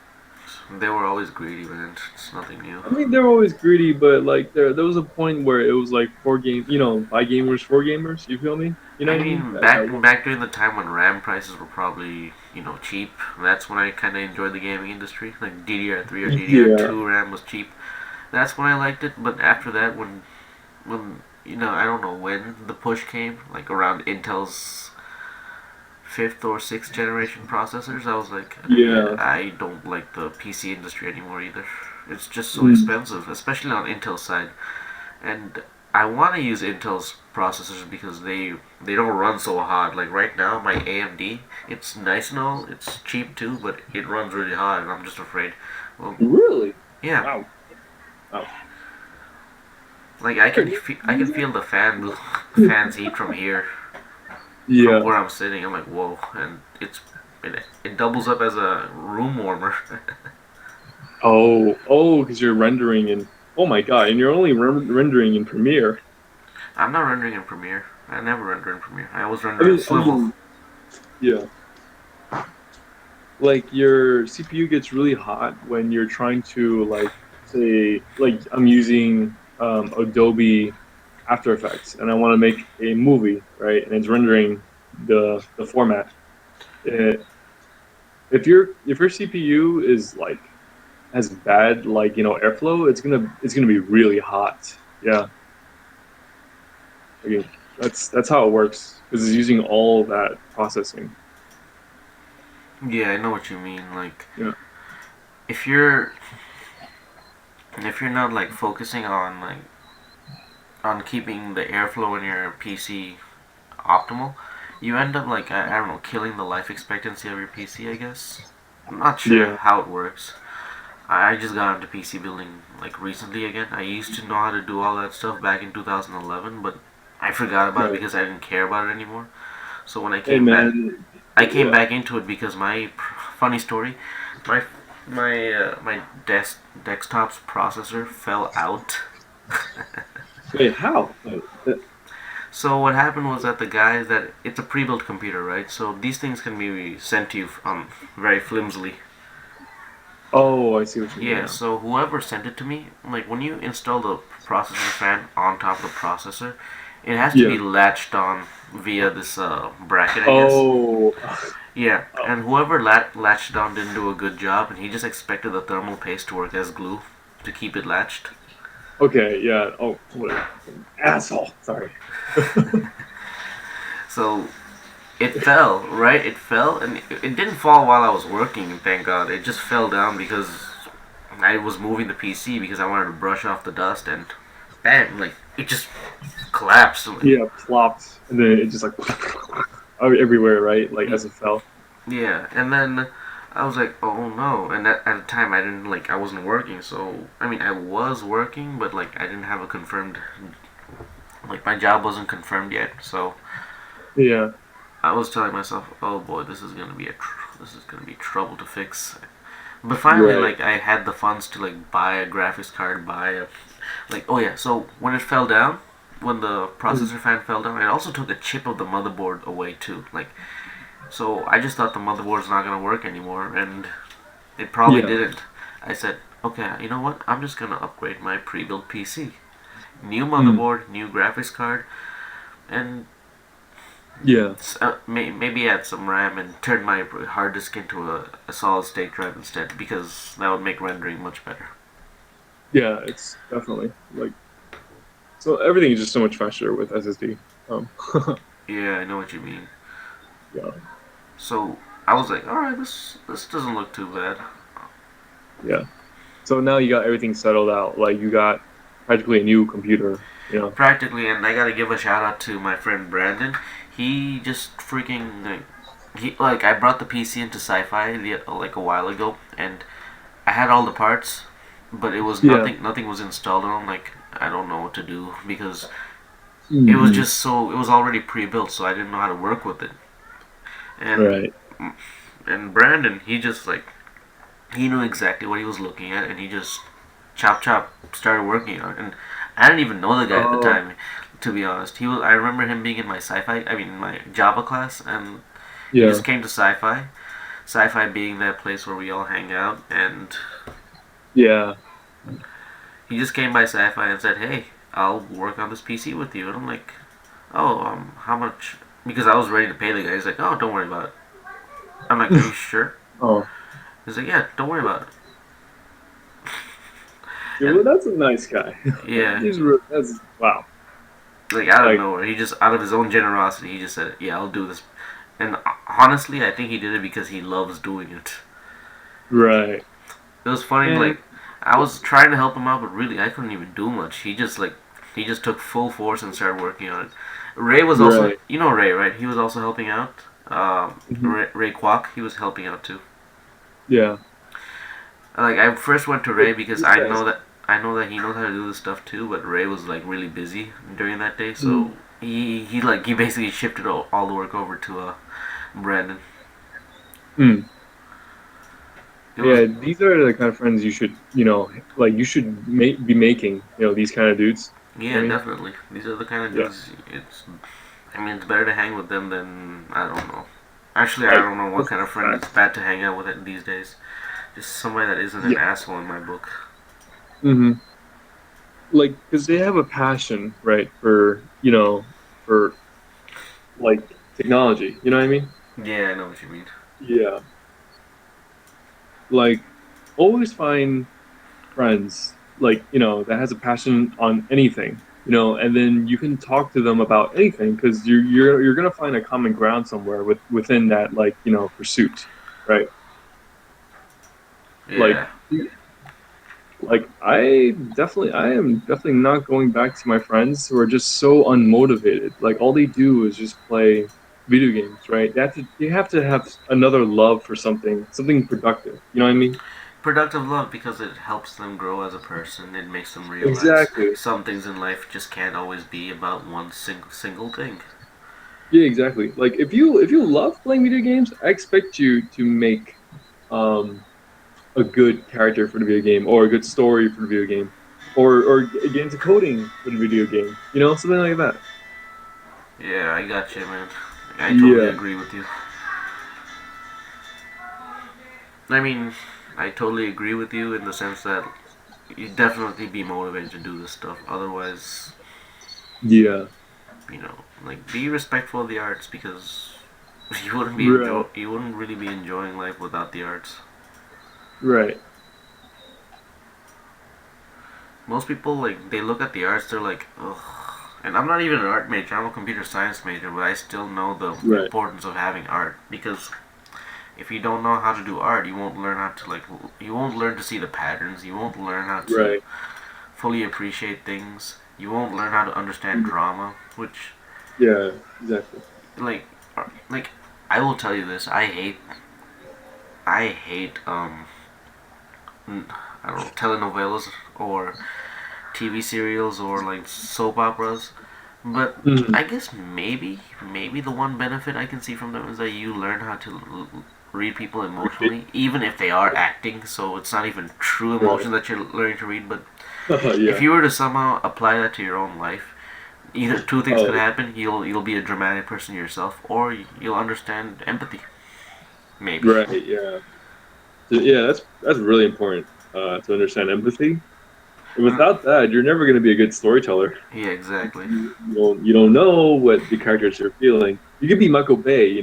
They were always greedy, man. It's nothing new. I mean, they're always greedy, but like there was a point where it was like for game, by gamers for gamers. You feel me? You know I what I mean? mean, back during the time when RAM prices were probably cheap. That's when I kind of enjoyed the gaming industry. Like DDR3 or Yeah. DDR2 RAM was cheap. That's when I liked it. But after that, when I don't know when the push came, like around Intel's fifth or sixth generation processors, I was like, yeah, Yeah. I don't like the PC industry anymore either. It's just so Mm. expensive, especially on Intel's side. And I want to use Intel's processors because they don't run so hot. Like right now, my AMD, it's nice and all, it's cheap too, but it runs really hot, and I'm just afraid. Well, Really? yeah, Wow. Wow. like Why I can is feel that? the fans heat from here, from Yeah. where I'm sitting. I'm like, whoa, and it doubles up as a room warmer. Because you're rendering in. Oh my God! And you're only rendering in Premiere. I'm not rendering in Premiere. I never render in Premiere. I always I render in mean, I Swivel. mean, yeah. Like your CPU gets really hot when you're trying to like say like I'm using Adobe After Effects and I want to make a movie, right? And it's rendering the format. It, if your CPU is like has bad like airflow, it's gonna be really hot. Yeah, okay. That's how it works because it's using all that processing. Yeah, I know what you mean. Like Yeah, if you're if you're not like focusing on keeping the airflow in your PC optimal, you end up like I don't know, killing the life expectancy of your PC. I guess I'm not sure yeah, how it works. I just got into PC building like recently again. I used to know how to do all that stuff back in 2011, but I forgot about it right. because I didn't care about it anymore. So when Hey man, I came yeah. back into it because funny story, my my desktop's processor fell out. Wait, how? Wait, So what happened was that the guys that it's a pre-built computer, right? So these things can be sent to you very flimsily. oh, I see what you mean Yeah. now. So whoever sent it to me, like when you install the processor fan on top of the processor, It has to be Yeah. latched on via this bracket, I guess. Oh. Yeah, Oh. and whoever latched it on didn't do a good job, and he just expected the thermal paste to work as glue to keep it latched. Okay. Yeah. Oh, what a fucking asshole. Sorry. So it fell, right? It fell, and it didn't fall while I was working, thank God. It just fell down because I was moving the PC because I wanted to brush off the dust, and bam, like, it just collapsed. Yeah, plopped, and then it just like everywhere, right? Like as it fell. Yeah, and then I was like, oh no. And at the time, I didn't, like, I wasn't working, so, I mean, I was working, but, like, I didn't have a confirmed, like, my job wasn't confirmed yet, so Yeah. I was telling myself, oh boy, this is gonna be trouble to fix. But finally, Right. like, I had the funds to, like, buy a graphics card, buy a, like, oh yeah, so when it fell down, when the Mm. processor fan fell down, it also took a chip of the motherboard away too. Like, so I just thought the motherboard's not gonna work anymore, and it probably Yeah. didn't. I said, okay, you know what? I'm just gonna upgrade my pre-built PC. New Mm. motherboard, new graphics card, and Yeah. maybe add some RAM and turn my hard disk into a solid state drive instead, because that would make rendering much better. Yeah. It's definitely like so everything is just so much faster with SSD. Um. Yeah, I know what you mean. Yeah. So I was like, all right, this doesn't look too bad. Yeah. So now you got everything settled out. Like you got practically a new computer. You know. Practically, and I gotta give a shout out to my friend Brandon. He just freaking like I brought the PC into Sci-Fi like a while ago, and I had all the parts, but it was Yeah. nothing was installed, and I'm like, I don't know what to do because it was Hmm. just so it was already pre-built, so I didn't know how to work with it. And Right. Brandon, he just like he knew exactly what he was looking at, and he just chop chop started working on it. And I didn't even know the guy at the Oh. time, to be honest. He was. I remember him being in my sci-fi. I mean, my Java class, and he Yeah. just came to sci-fi. Sci-fi being that place where we all hang out, and Yeah. he just came by sci-fi and said, "Hey, I'll work on this PC with you." And I'm like, "Oh, how much?" Because I was ready to pay the guy. He's like, "Oh, don't worry about it." I'm like, "Are you sure?" Oh. He's like, "Yeah, don't worry about it." Yeah, And well, that's a nice guy. yeah, That's wow. like out of Like. nowhere, he just out of his own generosity, he just said, "Yeah, I'll do this." And honestly, I think he did it because he loves doing it. Right. It was funny, And like I was trying to help him out, but really I couldn't even do much. He just took full force and started working on it. Ray was also, right. you know Ray, right? He was also helping out. Mhm. Ray Kwok, he was helping out too. Yeah. Like I first went to Like, Ray because these guys. I know that he knows how to do this stuff too, but Ray was like really busy during that day, so Mm. he basically shifted all the work over to Brandon. Mm. It was Yeah, these are the kind of friends you should, like you should be making, these kind of dudes. You know yeah, what I mean? definitely. These are the kind of Yeah. dudes. I mean it's better to hang with them than I don't know. Actually, I Right. don't know what That's a kind of friend it's fact. bad to hang out with it these days. Just somebody that isn't an Yeah. asshole in my book. Hmm. Like, because they have a passion, right, for like technology. You know what I mean? Yeah, I know what you mean. Yeah. Like, always find friends, like, that has a passion on anything, and then you can talk to them about anything because you're gonna find a common ground somewhere within that, like, pursuit, right? Like, Yeah. I am definitely not going back to my friends who are just so unmotivated. Like, all they do is just play video games, right? They have to have another love for something productive. You know what I mean? Productive love because it helps them grow as a person. It makes them realize Exactly. some things in life just can't always be about one single thing. Yeah, exactly. Like, if you love playing video games, I expect you to make um a good character for the video game, or a good story for the video game, or get into coding for the video game. Something like that. Yeah, I got you, man. I totally Yeah. agree with you. I mean, I totally agree with you in the sense that you definitely be motivated to do this stuff. Otherwise, Yeah. you know, like be respectful of the arts because Right. you wouldn't really be enjoying life without the arts. Right. Most people like they look at the arts, they're like, ugh. And I'm not even an art major. I'm a computer science major, but I still know the Right. importance of having art because if you don't know how to do art, you won't learn how to you won't learn to see the patterns. You won't learn how to Right. fully appreciate things. You won't learn how to understand Mm. drama, which Yeah. Exactly. like like I will tell you this. I hate I don't know telenovelas or TV serials or like soap operas. But Mm. I guess maybe the one benefit I can see from them is that you learn how to read people Right. emotionally, even if they are acting. So it's not even true Right. emotion that you're learning to read. But if Yeah. you were to somehow apply that to your own life, either two things could Oh. happen. You'll be a dramatic person yourself, or you'll understand empathy. Maybe. Right. Yeah. So, yeah. That's really important. To understand empathy. And, Without that, you're never going to be a good storyteller. yeah, exactly. You don't know what the characters are feeling. You could be Michael Bay,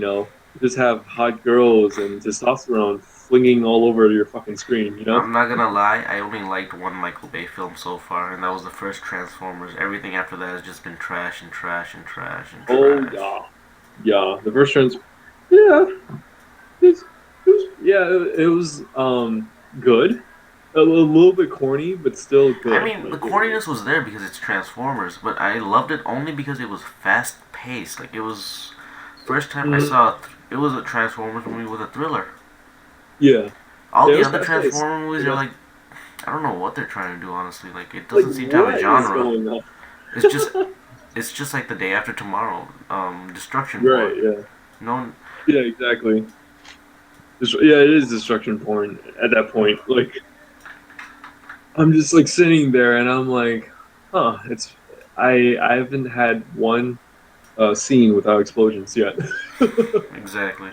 just have hot girls and testosterone flinging all over your fucking screen, you know? I'm not gonna lie, I only liked one Michael Bay film so far, and that was the first Transformers. Everything after that has just been trash and trash and trash and Oh trash. yeah, yeah. The first trans, yeah, yeah, it was good, a little bit corny, but still I good. mean, the Like corniness was there because it's Transformers, but I loved it only because it was fast paced. Like it was first time I Mhm. saw it was a Transformers movie with a thriller. Yeah, All yeah, it the was other fast paced. Transformer movies are Yeah, like I don't know what they're trying to do honestly. Like it like doesn't seem to have a what is genre. going on? It's just it's just like the day after tomorrow, destruction Right. porn. Yeah. No, Yeah. Exactly. Yeah, it is destruction porn at that point. Like I'm just like sitting there and I'm like, huh, I haven't had one scene without explosions yet. exactly.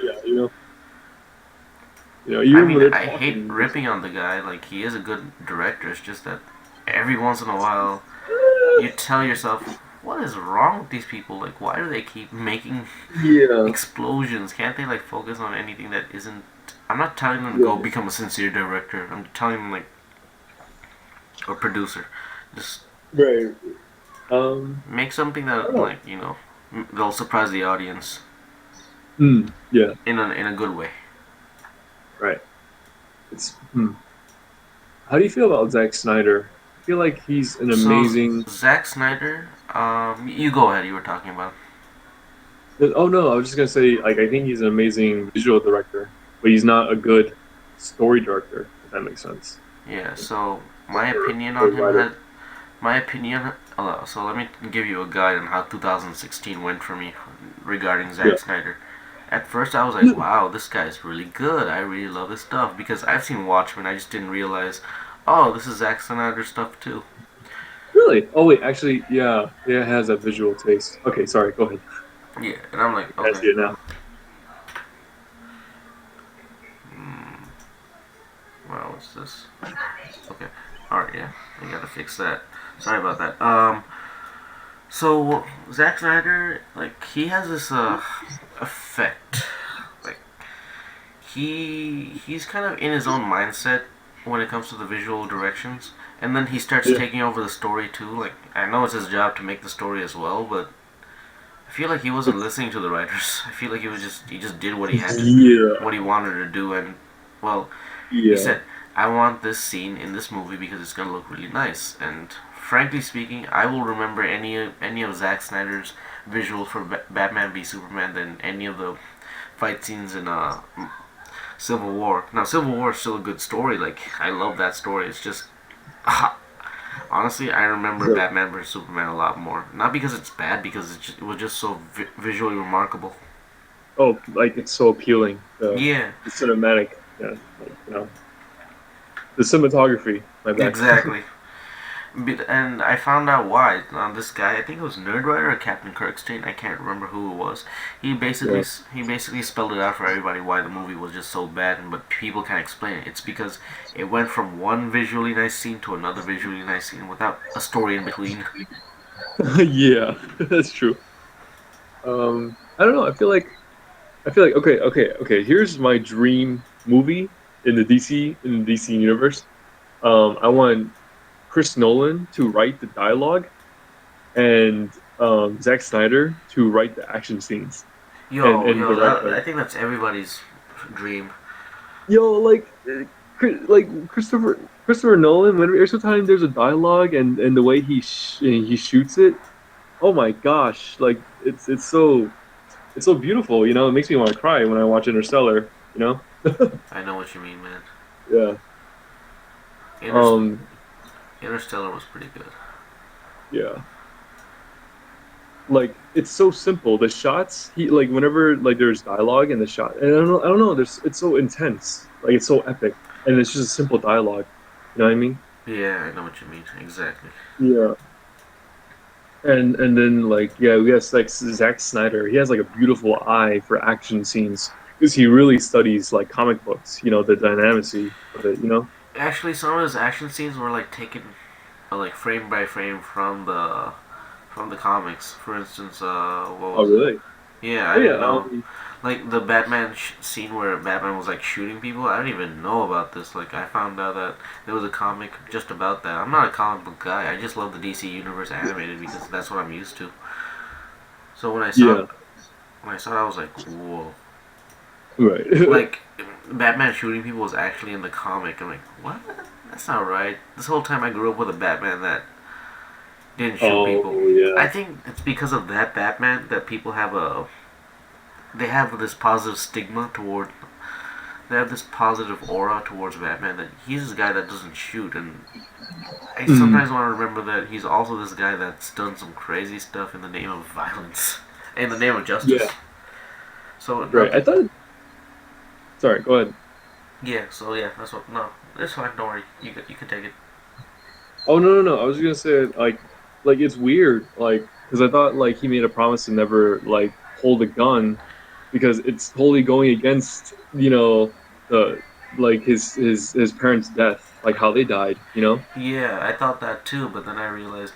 Yeah, I even when mean, they're I hate talking, there's ripping on the guy. Like he is a good director. It's just that every once in a while you uh, tell yourself, what is wrong with these people? Like, why do they keep making yeah, explosions? Can't they like focus on anything that isn't? I'm not telling them to go right, become a sincere director. I'm telling them like a producer. Just right. make something I don't that know. like they'll surprise the audience Yeah, in a good way. right. How do you feel about Zack Snyder? I feel like he's an So amazing. Zack Snyder, you go ahead. You were talking about. Oh no, I was just gonna say, like, I think he's an amazing visual director, but he's not a good story director, if that makes sense. Yeah. So my opinion Or on him writer. had my opinion. So let me give you a guide on how 2016 went for me regarding Yeah. Zack Snyder. At first, I was like, "Wow, this guy's really good. I really love his stuff." Because I've seen Watchmen, I just didn't realize, oh, this is Zack Snyder stuff too. Really? Oh wait, actually, yeah, yeah, it has a visual taste. Okay, sorry, go ahead. Yeah, and I'm like, I okay, see it now. well, what's this? Okay, all right, yeah, I gotta fix that. Sorry about that. So Zack Snyder, like, he has this effect. Like, he's kind of in his own mindset when it comes to the visual directions, and then he starts Yeah. taking over the story too. Like, I know it's his job to make the story as well, but I feel like he wasn't listening to the writers. I feel like he just did what he had to, Yeah. what he wanted to do, and well, he Yeah. said, "I want this scene in this movie because it's gonna look really nice." And frankly speaking, I will remember any of Zack Snyder's visuals for Batman v Superman than any of the fight scenes in Civil War. Now, Civil War is still a good story. Like I love that story. It's just honestly, I remember Right. Batman vs Superman a lot more. Not because it's bad, because it was just so visually remarkable. Oh, like it's so appealing. Yeah, The cinematic, yeah, like, the cinematography. My bad. exactly. And I found out why. This guy, I think it was Nerdwriter or Captain Kirkstein, I can't remember who it was. Yeah. He basically spelled it out for everybody why the movie was just so bad, but people can't explain it. It's because it went from one visually nice scene to another visually nice scene without a story in between. Yeah, that's true. I don't know. I feel like okay. Here's my dream movie in the DC universe. I want Chris Nolan to write the dialogue and Zack Snyder to write the action scenes Yo, and yo, direct I them. think that's everybody's dream. Yo, like Christopher Nolan. Whenever every time there's a dialogue and the way he shoots it, oh my gosh! Like it's so beautiful. It makes me want to cry when I watch Interstellar. I know what you mean, man. Yeah. Inter- Um. Interstellar was pretty good. Yeah. Like it's so simple. The shots, he like whenever like there's dialogue in the shot, and I don't know. It's so intense. Like it's so epic, and it's just a simple dialogue. You know what I mean? Yeah, I know what you mean. Exactly. Yeah. And then like yeah, we have like Zack Snyder. He has like a beautiful eye for action scenes because he really studies like comic books. The dynamicy of it. Actually, some of his action scenes were like taken, like frame by frame from the comics. For instance, what Oh was it? really? Yeah, I Oh yeah. didn't know. Like the Batman scene where Batman was like shooting people. I didn't even know about this. Like I found out that there was a comic just about that. I'm not a comic book guy. I just love the DC universe animated because that's what I'm used to. So Yeah. when I saw it, I was like, whoa. Right. Like Batman shooting people was actually in the comic. I'm like, what? That's not right. This whole time I grew up with a Batman that didn't shoot people. Oh yeah. I think it's because of that Batman that people have they have this positive stigma toward they have this positive aura towards Batman that he's this guy that doesn't shoot, and I Mhm. sometimes want to remember that he's also this guy that's done some crazy stuff in the name of violence, in the name of justice. Yeah. So Right. I nothing. thought. Sorry. Go ahead. Yeah. So yeah, that's what. No, it's fine. Don't worry. You can take it. Oh no no no! I was just gonna say like it's weird because I thought like he made a promise to never like hold a gun because it's totally going against the like his parents' death like how they died. Yeah, I thought that too, but then I realized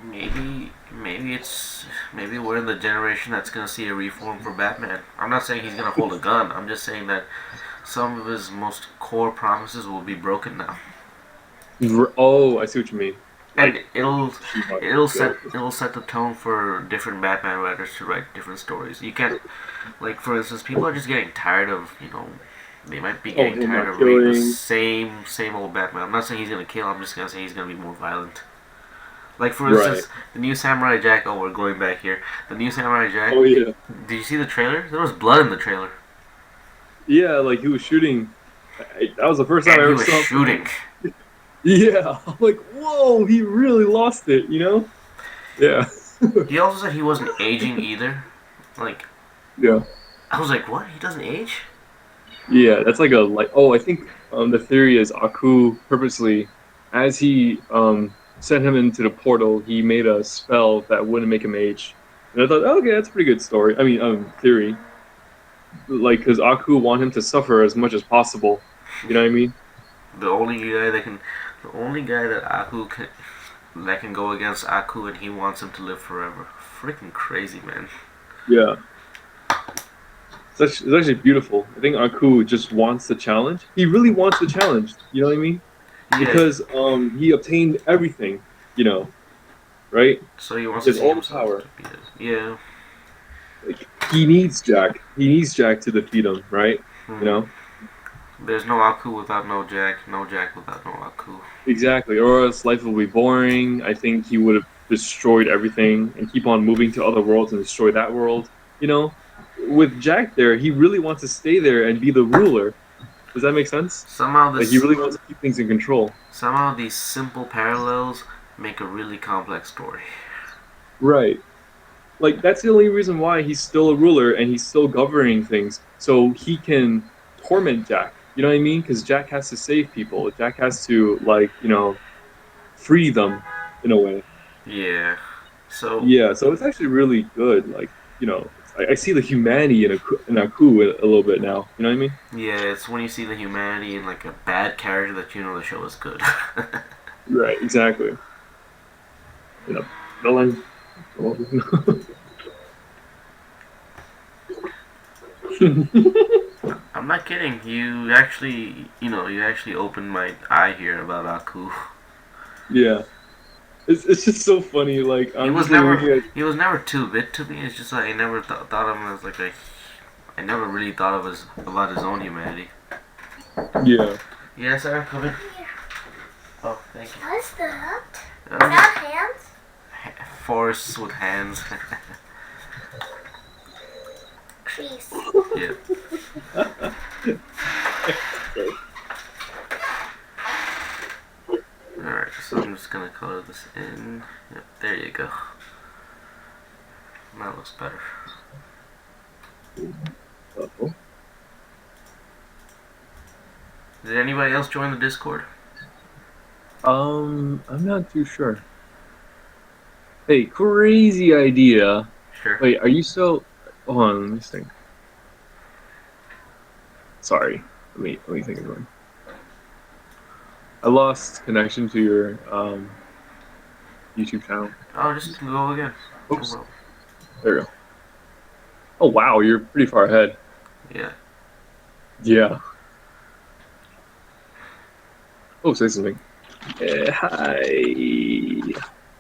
maybe we're in the generation that's gonna see a reform for Batman. I'm not saying he's gonna hold a gun. I'm just saying that some of his most core promises will be broken now, Oh, I see what you mean. and Like she might go. it'll set the tone for different Batman writers to write different stories. You can't like for instance, people are just getting tired of they might be Oh, getting him tired not of reading the killing. same old Batman. I'm not saying he's gonna kill. I'm just gonna say he's gonna be more violent. Like for Right. instance, the new Samurai Jack. Oh, we're going back here. The new Samurai Jack. Oh yeah. Did you see the trailer? There was blood in the trailer, Yeah. Like he was shooting. That was the first time I and he ever was saw someone. shooting. Yeah. I'm like, whoa, he really lost it. Yeah. He also said he wasn't aging either. Like Yeah. I was like, what? He doesn't age? Yeah, that's like oh I think the theory is Aku purposely as he sent him into the portal, he made a spell that wouldn't make him age. And I thought, okay, that's a pretty good story. I mean, theory. Like because Aku want him to suffer as much as possible. You know what I mean? The only guy that can, the only guy that can go against Aku, and he wants him to live forever. Freaking crazy, man. Yeah. It's actually beautiful. I think Aku just wants the challenge. He really wants the challenge. You know what I mean? Yeah. Because he obtained everything, right? So he wants He to has see all the himself power. defeated. Yeah. Like he needs Jack. He needs Jack to defeat him, right? You Hmm. know? There's no Aku without no Jack. No Jack without no Aku. Exactly. Or else life will be boring. I think he would have destroyed everything and keep on moving to other worlds and destroy that world. You know? With Jack there, he really wants to stay there and be the ruler. Does that make sense? Somehow Like he this, really wants to keep things in control. somehow these simple parallels make a really complex story. Right. Like that's the only reason why he's still a ruler and he's still governing things. So he can torment Jack. You know what I mean? Because Jack has to save people. Jack has to free them in a way. Yeah. So Yeah, so it's actually really good. I see the humanity in Aku a little bit now. You know what I mean? yeah, it's when you see the humanity in like a bad character that you know the show is good. Right, exactly. You know, villain. I'm not kidding. You actually opened my eye here about Aku. Yeah, it's just so funny. Like He I'm was just like never looking at. he was never too bit to me. It's just like I never thought of him as like a. I never really thought of his about his own humanity. Yeah. Yes, sir. Come in. Oh, thank you. What's that? Um, That hands? Forests with hands. Trees. Yeah. Alright, so I'm just gonna color this in. Yep, there you go. That looks better. Uh-oh. Did anybody else join the Discord? I'm not too sure. Hey, crazy idea. Sure. Wait, are you still? Hold on, let me think. Sorry, let me think of one. I lost connection to your YouTube channel. Oh, just go again. No Oops, problem. there we go. Oh wow, you're pretty far ahead. Yeah. Yeah. Oh, say something. Hi.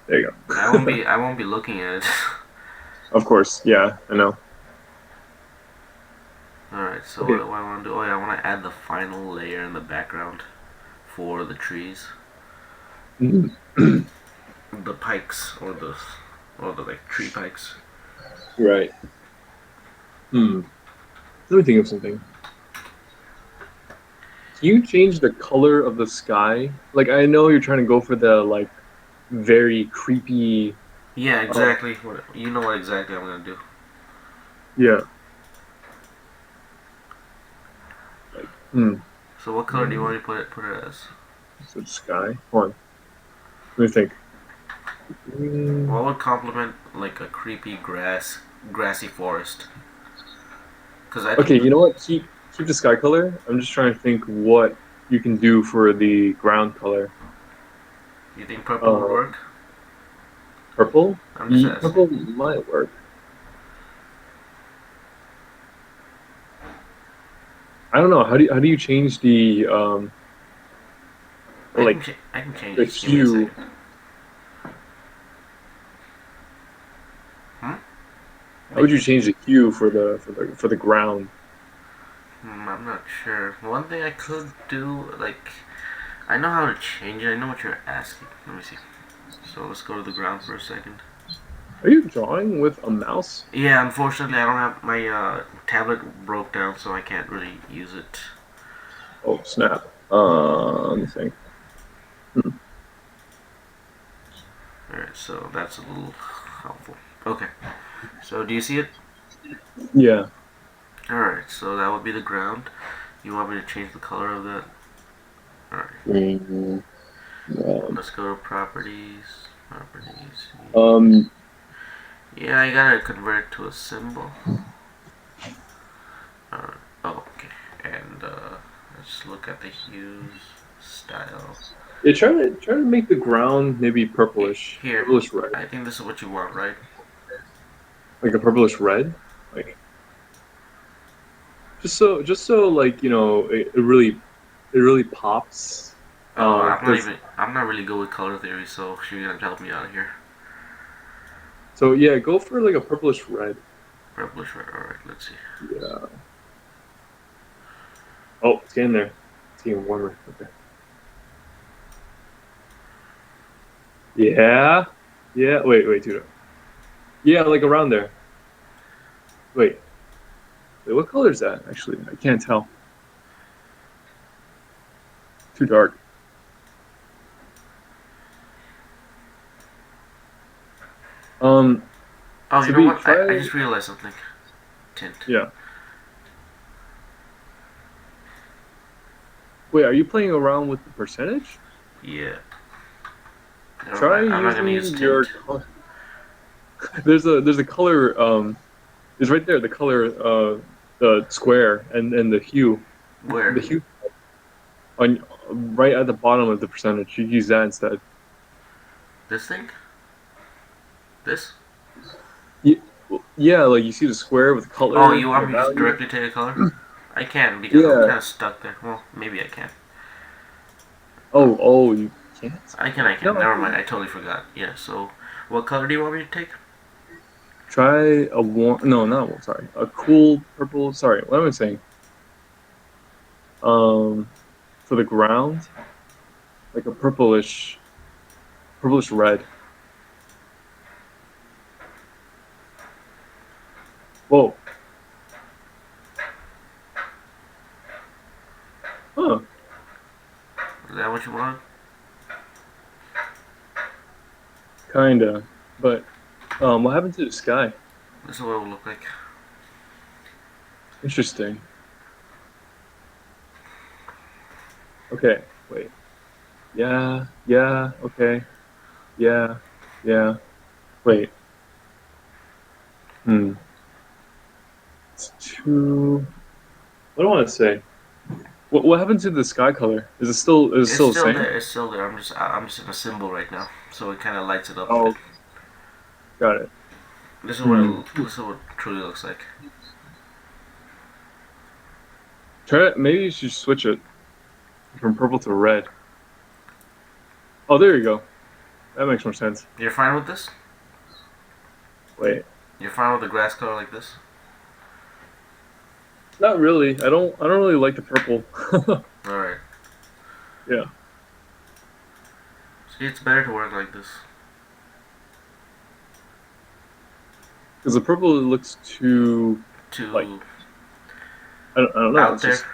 There you I won't go. be. I won't be looking at it. Of course, yeah, I know. Alright, so what Okay. do I want to do? Oh yeah, I want to add the final layer in the background for the trees, Mhm. the pikes, or the like tree pikes. Right. Hmm. Let me think of something. Can you change the color of the sky? Like, I know you're trying to go for the like very creepy. Yeah, Uh, exactly. You know what exactly I'm gonna do. yeah. Like, So what color do you want me to put it as? so the sky. Hold on. Let me think. What Mm, would complement like a creepy grassy forest? Because I think Okay, you know what? Keep the sky color. I'm just trying to think what you can do for the ground color. you think purple would Uh, work. Purple. I'm just asking. Purple might work. I don't know. How do you change like I can change the it. Just give me a hue? second. Hmm? How would you change the hue for the ground? I'm not sure. One thing I could do, like, I know how to change it. I know what you're asking. Let me see. So let's go to the ground for a second. Are you drawing with a mouse? Yeah, unfortunately, I don't have my tablet broke down, so I can't really use it. Oh, snap. Let me think. Hmm. Alright, so that's a little helpful. Okay, so do you see it? Yeah. Alright, so that would be the ground. You want me to change the color of that? Alright, Mm, let's go to properties. Properties. Um. Yeah, I gotta convert it to a symbol. Oh, okay. And let's look at the hues, style. Yeah. Try to make the ground maybe purplish, Here, purplish red, I think this is what you want, right? like a purplish red, like just so like it really pops. Oh, I'm not Because even. I'm not really good with color theory, so she's gonna help me out here. so yeah, go for like a purplish red. Purplish red. All right, let's see. Yeah. Oh, it's getting there. It's getting warmer. Okay. Yeah. Yeah. Wait, dude. Yeah, like around there. Wait, what color is that? Actually, I can't tell. Too dark. Um, Oh, you know Sabi, what? I try. just realized something. Tint. Yeah. Wait, are you playing around with the percentage? Yeah. Never Try mind. I'm not gonna use using your. tint. There's a color. It's right there. The color. The square and the hue. The Where? hue on right at the bottom of the percentage. You use that instead. This thing? This? Yeah, Yeah, like you see the square with Oh, color you and the want me to just value. directly take a color? I can because I'm Yeah. kind of stuck there. Well, maybe I can. Oh, you can't? I can. I can. No, I Never mind. can. I totally forgot. Yeah. So, what color do you want me to take? Try a warm. No, not warm. Sorry, a cool purple. Sorry, what am I saying? Um, for the ground, like a purplish red. Whoa. Huh. Is that what you want? Kinda. But what happened to the sky? This is what it will look like. Interesting. Okay. Wait. Yeah. Yeah. Okay. Yeah. Yeah. Wait. Hmm. It's too. What do I want to say? What happened to the sky color? Is it It's still the still same? there. It's still there. I'm just in a symbol right now, so it kind of lights it up a bit. Oh, got it. This is what Hmm. this is what it truly looks like. Try it. Maybe you should switch it from purple to red. Oh, there you go. That makes more sense. You're fine with this? Wait. You're fine with the grass color like this? Not really. I don't really like the purple. All right. Yeah. See, it's better to work like this. Because the purple looks too like Too I don't know. out It's there. just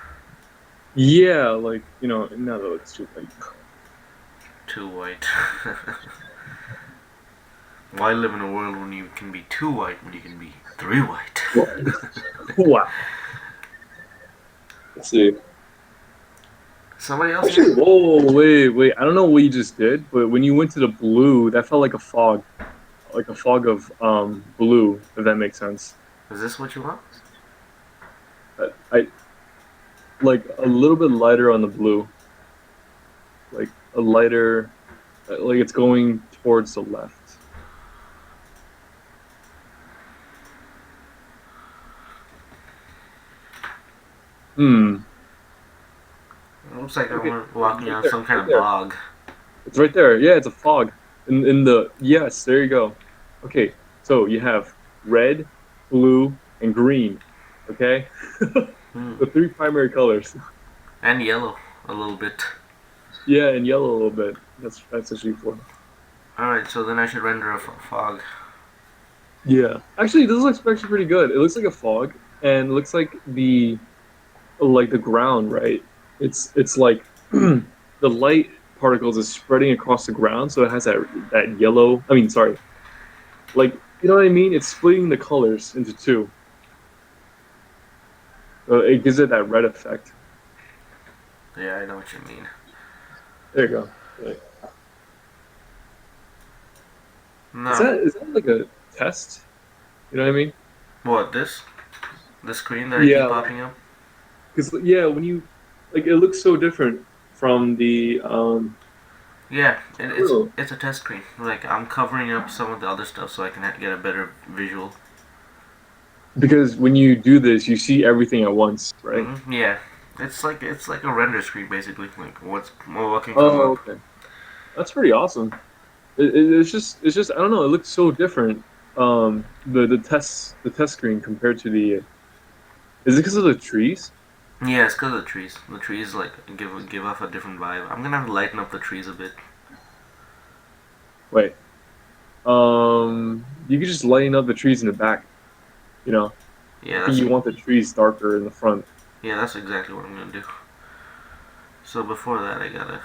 yeah, like now that it looks too like Too white. Why live in a world when you can be too white when you can be three white? wow. Let's see. Somebody else Actually, here? whoa, wait. I don't know what you just did, but when you went to the blue, that felt like a fog of blue. If that makes sense. Is this what you want? I like a little bit lighter on the blue, like a lighter, like it's going towards the left. Hmm. It looks like Okay, I'm walking right on there, some kind right of there. bog. It's right there. Yeah, it's a fog. In the yes, there you go. Okay, so you have red, blue, and green. Okay, Hmm. the three primary colors. And yellow, a little bit. Yeah, and yellow a little bit. That's actually four. Alright, so then I should render a fog. Yeah, actually, this looks actually pretty good. It looks like a fog, and it looks like the ground, right? It's like the light particles is spreading across the ground, so it has that yellow. I mean, sorry, like you know what I mean? It's splitting the colors into two. So it gives it that red effect. Yeah, I know what you mean. There you go. Right. No. Is that like a test? You know what I mean? What, this? The screen that I keep Yeah, popping up? because yeah, when you like, it looks so different from the Yeah, I don't know. it's a test screen. Like, I'm covering up some of the other stuff so I can get a better visual. Because when you do this, you see everything at once, right? Yeah. It's like a render screen basically. Like what can come Oh, up. okay. That's pretty awesome. It's just I don't know. It looks so different. The test screen compared to the is it because of the trees? Yeah, it's because of the trees. The trees like give off a different vibe. I'm gonna have to lighten up the trees a bit. Wait, you could just lighten up the trees in the back. You know, I Yeah, think that's you want the trees darker in the front. yeah, that's exactly what I'm gonna do. So before that, I gotta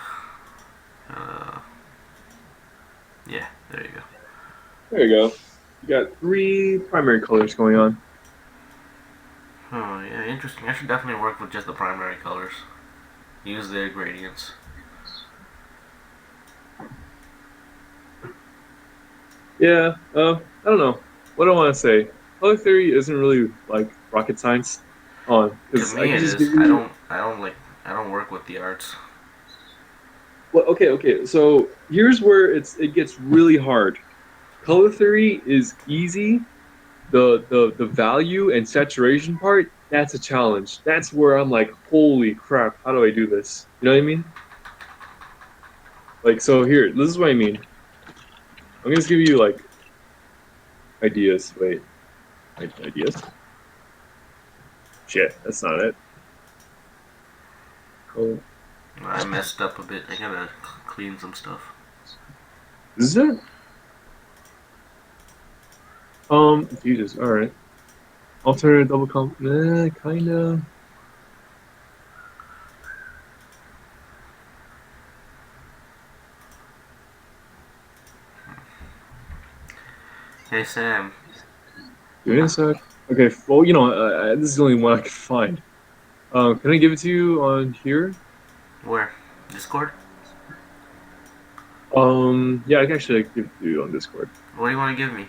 uh, yeah, there you go. There you go. You got three primary colors going on. Oh yeah, interesting. I should definitely work with just the primary colors. Use their gradients. Yeah. I don't know. What do I want to say? Color theory isn't really like rocket science. On To because I me, could it just give is. you. I don't work with the arts. Well, okay. So here's where it gets really hard. Color theory is easy. the value and saturation part, that's a challenge. That's where I'm like, holy crap, how do I do this? You know what I mean? Like, so here, this is what I mean. I'm gonna just give you like ideas. Wait, ideas? Shit, that's not it. Oh, I messed up a bit. I gotta clean some stuff. this is it? Jesus, all right. Alternative double comp, kinda. Hey Sam, Give me a sec. Okay, well, this is the only one I can find. Can I give it to you on here? where? Discord? Yeah, I can actually give it to you on Discord. What do you want to give me?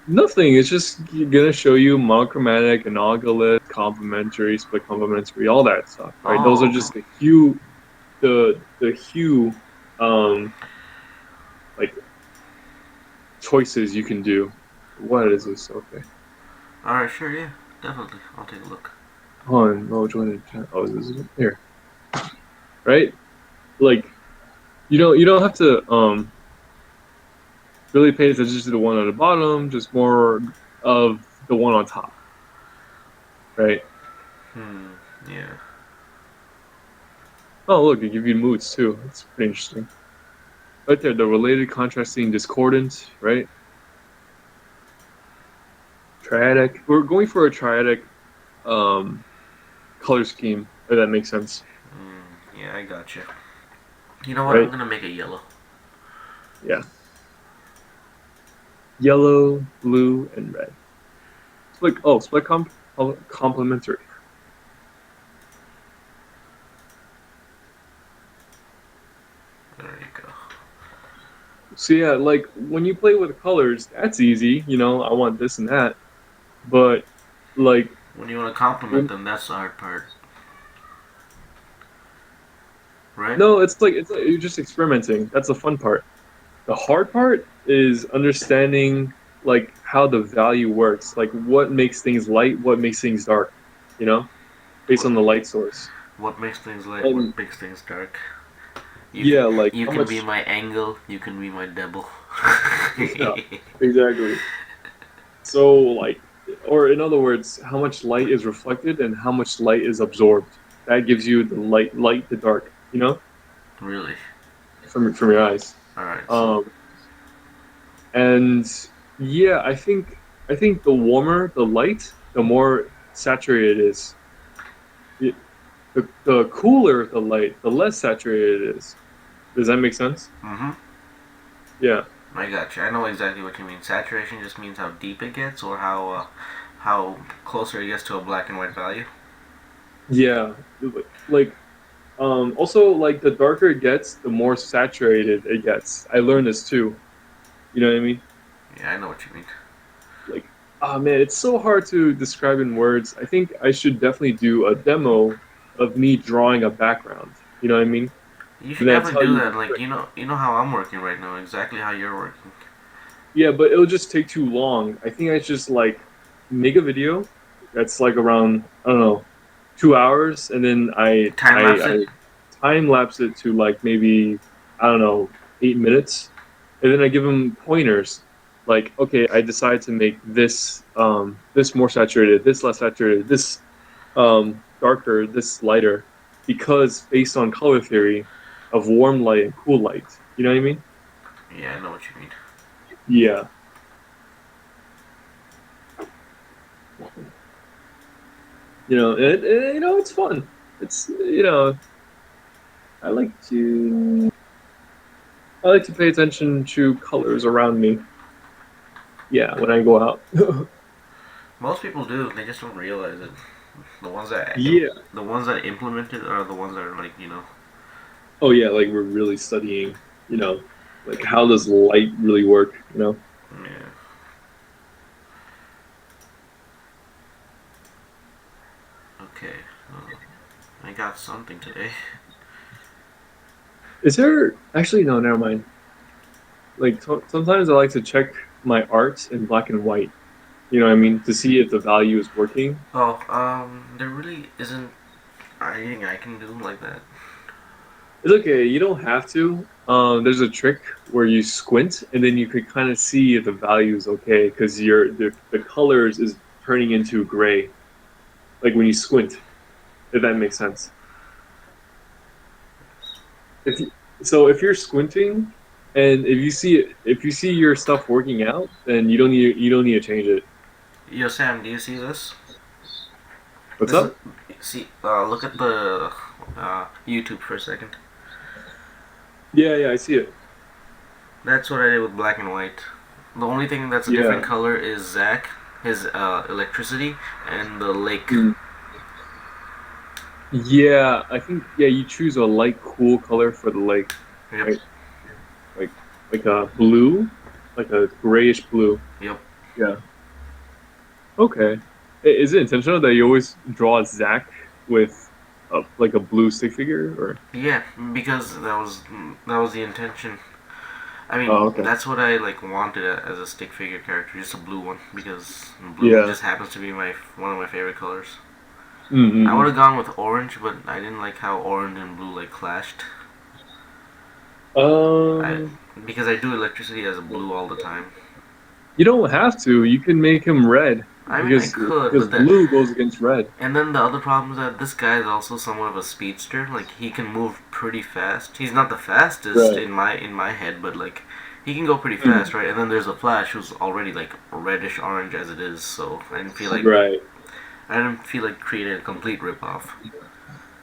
Nothing. It's just gonna show you monochromatic, analogous, complementary, split complementary, all that stuff. Right? Those are Oh, just the hue, um, like choices you can do. What is this? Okay. alright, sure, yeah. Definitely. I'll take a look. Hold on. Oh, join the chat. Oh, this is it? Here. Right? Like you don't have to really pay attention to the one on the bottom, just more of the one on top. Right? Yeah. Oh, look, they give you moods too. That's pretty interesting. Right there, the related, contrasting, discordant, right? Triadic. We're going for a triadic color scheme, if that makes sense. Yeah, I gotcha. You know what? I'm Right? gonna make it yellow. Yeah. Yellow, blue, and red. Split complementary. There you go. So yeah, like when you play with colors, that's easy. I want this and that. But like, When you want to compliment when, them, that's the hard part. Right? no, it's like you're just experimenting. That's the fun part. The hard part is understanding like how the value works, like what makes things light, what makes things dark, you know, based What on the light source. what makes things light, And what makes things dark. You can yeah, like you how can be much my angle, you can be my devil. yeah, exactly. So like or in other words, how much light is reflected and how much light is absorbed. That gives you the light to dark, Really? from your eyes. Alright, so Um and yeah, I think the warmer the light, the more saturated it is. The cooler the light, the less saturated it is. Does that make sense? mm-hmm. Yeah. I got you. I know exactly what you mean. Saturation just means how deep it gets, or how closer it gets to a black and white value. Yeah. Like also like the darker it gets, the more saturated it gets. I learned this too. You know what I mean? Yeah, I know what you mean. Like oh man, it's so hard to describe in words. I think I should definitely do a demo of me drawing a background. You know what I mean? You should And that's definitely how do you that. Like you know how I'm working right now. Exactly how you're working. yeah, but it'll just take too long. I think I just like make a video that's like around I don't know 2 hours, and then I Time I, lapse it. I time lapse it to like maybe I don't know 8 minutes, and then I give them pointers. Like okay, I decide to make this more saturated, this less saturated, this darker, this lighter, because based on color theory of warm light and cool light. You know what I mean? Yeah, I know what you mean. Yeah. It's fun. I like to I like to pay attention to colors around me. Yeah, when I go out. Most people do. They just don't realize it. The ones that Yeah. the ones that implement it are the ones that are like. Oh yeah, like we're really studying, like how does light really work? Yeah. Okay. I got something today. Is there actually no, never mind. Like sometimes I like to check my art in black and white. You know what I mean? To see if the value is working. Oh, there really isn't anything I can do like that. It's okay. You don't have to. There's a trick where you squint and then you could kind of see if the value is okay because the colors is turning into gray. Like when you squint, if that makes sense. If you, so if you're squinting and if you see your stuff working out, then you don't need to change it. Yo, Sam, do you see this? What's This is up? see. Look at the YouTube for a second. Yeah, yeah, I see it. That's what I did with black and white. The only thing that's a different Yeah. color is Zach, his electricity, and the lake. Mm. Yeah, I think yeah, you choose a light cool color for the lake, Yep, right? Like like a blue, like a grayish blue. yep. Yeah. Okay. Is it intentional that you always draw Zach with like a blue stick figure or? Yeah, because that was the intention. I mean, Oh, okay. that's what I like wanted as a stick figure character, just a blue one, because blue Yeah. just happens to be my one of my favorite colors. I would Mm-hmm. have gone with orange, but I didn't like how orange and blue like clashed. I Um, because I do electricity as a blue all the time. you don't have to. You can make him red I mean, I could, because but that. blue goes against red. And then the other problem is that this guy is also somewhat of a speedster. Like he can move pretty fast. He's not the fastest Right. in my head, but like he can go pretty Mm. fast, right? And then there's the Flash, who's already like reddish orange as it is. So Right. I didn't feel like creating a complete ripoff.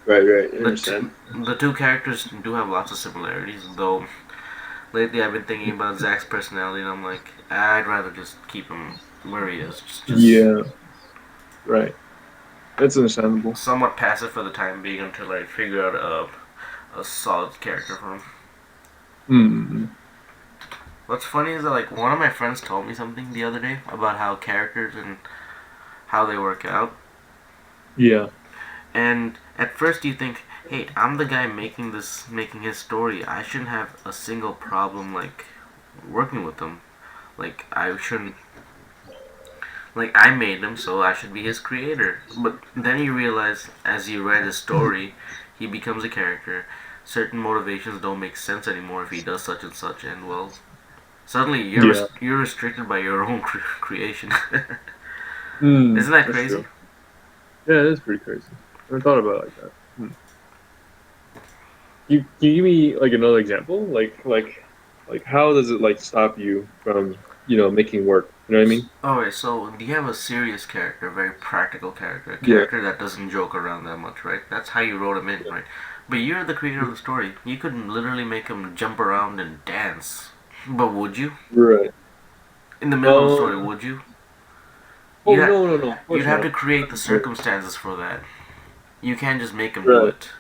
Right. Right. I The t- understand. the two characters do have lots of similarities, though. Lately, I've been thinking about Zach's personality, and I'm like, I'd rather just keep him where he is, just Yeah. Right. That's understandable. somewhat passive for the time being until I figure out a solid character for him. Mm. What's funny is that like one of my friends told me something the other day about how characters and how they work out, Yeah. and at first you think, hey, I'm the guy making his story. I shouldn't have a single problem like working with them. Like I shouldn't like I made him, so I should be his creator. But then you realize as you write his story, he becomes a character. Certain motivations don't make sense anymore if he does such and such, and well, suddenly Yeah. you're restricted by your own creation. Mm. Isn't that That's crazy? true. Yeah, it is pretty crazy. I never thought about it like that. Hmm. Can you give me like another example? Like how does it like stop you from, making work? You know what I mean? Alright, so do you have a serious character, a very practical character, a Yeah. character that doesn't joke around that much, right? That's how you wrote him in, right? But you're the creator of the story. You could literally make him jump around and dance. But would you? Right. In the middle of the story, Um. would you? Oh You'd, ha- no, no, no. Of you'd course have to not. create the Right. circumstances for that. You can't just make him do Right. it.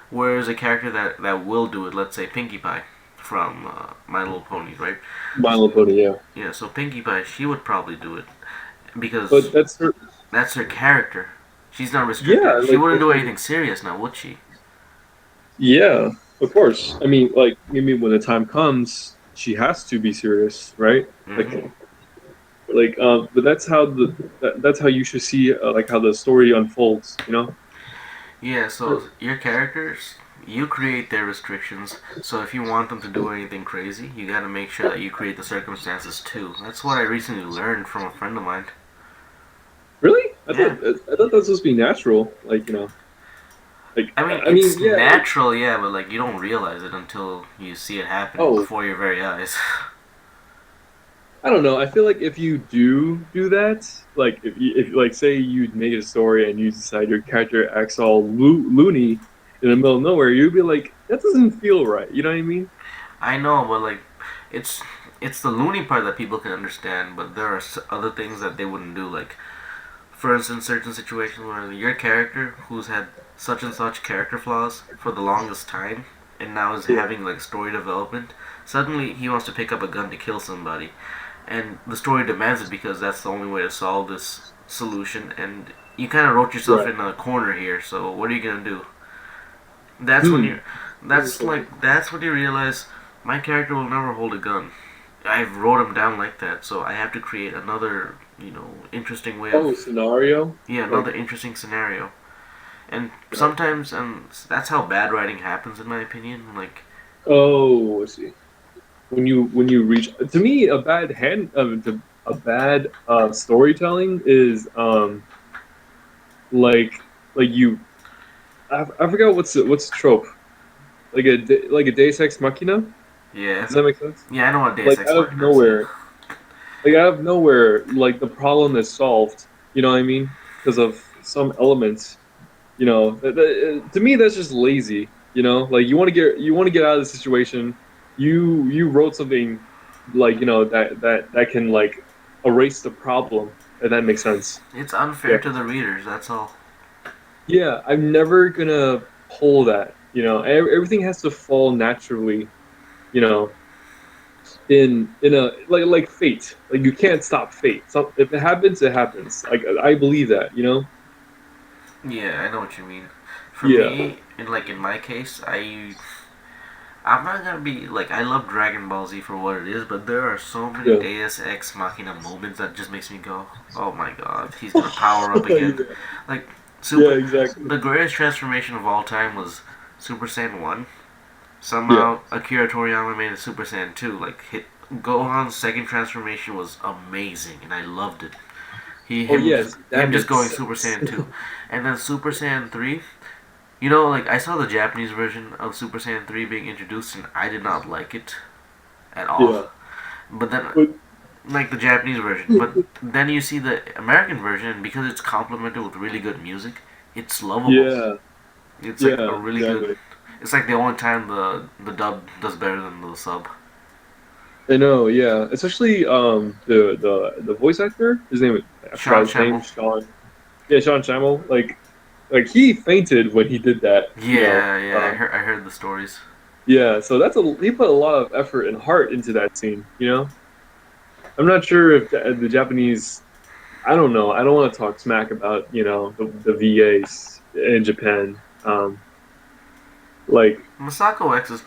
Whereas a character that will do it, let's say Pinkie Pie from My Little Ponies, right? My Little Pony. Yeah. Yeah, so Pinkie Pie, she would probably do it But because that's her. that's her character. She's not Yeah. restricted. She Like wouldn't that's do her. anything serious now, would she? Yeah. Of course. I mean, like maybe when the time comes, she has to be serious, right? Hmm. Like. But that's how you should see like how the story unfolds. You know. Yeah, so your characters, you create their restrictions. So if you want them to do anything crazy, you gotta make sure that you create the circumstances too. That's what I recently learned from a friend of mine. Really? I Yeah. thought I thought that was supposed to be natural. Like like I mean, I mean, it's yeah. Like, natural, yeah, but like you don't realize it until you see it happening oh, before your very eyes. I don't know. I feel like if you do that, like if like say you made a story and you decide your character acts all loony in the middle of nowhere, you'd be like, that doesn't feel right. You know what I mean? I know, but like, it's it's the loony part that people can understand, but there are other things that they wouldn't do. Like, for instance, certain situations where your character, who's had such and such character flaws for the longest time, and now is Yeah. having like story development, suddenly he wants to pick up a gun to kill somebody, and the story demands it because that's the only way to solve this solution. And you kind of wrote yourself Right. in a corner here. So what are you gonna do? That's when Hmm. you, that's like that's when you realize my character will never hold a gun. I've wrote them down like that, so I have to create another, interesting way Oh, of, scenario? yeah, Like, another interesting scenario. And right. sometimes, and that's how bad writing happens, in my opinion. Like, Oh, I see. When you reach to me a bad storytelling is like like you I forgot what's the trope like a Deus Ex Machina. yeah, Does that make sense? yeah, I know what Deus Like Ex Machina is. Yeah, out of nowhere, like the problem is solved. You know what I mean? Because of some elements. To me that's just lazy. Like you want to get out of the situation. You wrote something like that can like erase the problem. If that makes sense. it's Yeah. unfair to the readers. That's all. Yeah, I'm never gonna pull that. Everything has to fall naturally. You know, in a like fate. Like you can't stop fate. So if it happens, it happens. Like I believe that. Yeah, I know what you mean. For Yeah. me, in my case, I'm not gonna be like I love Dragon Ball Z for what it is, but there are so many Yeah. Deus Ex Machina moments that just makes me go, "Oh my God, he's gonna power up again!" Yeah. Like Yeah. Super, Exactly. the greatest transformation of all time was Super Saiyan 1. Yeah. Somehow Akira Toriyama made a Super Saiyan 2. Like hit Gohan's second transformation was amazing, and I loved it. He Oh him just yes, that him just makes going Super sense. Saiyan 2, and then Super Saiyan 3. Like I saw the Japanese version of Super Saiyan 3 being introduced, and I did not like it at all. Yeah. But then, But like the Japanese version, but then you see the American version, and because it's complemented with really good music, it's lovable. yeah. It's like a Yeah. really good. Exactly. It's like the only time the dub does better than the sub. I know. Yeah. Especially the voice actor. His name. I forgot Sean his name. Shamble. Sean. Yeah. Sean Shamel. Like he fainted when he did that. Yeah, yeah, I heard the stories. Yeah. So he put a lot of effort and heart into that scene. I'm not sure if the Japanese. I don't know. I don't want to talk smack about the VAs in Japan. Like Masako X is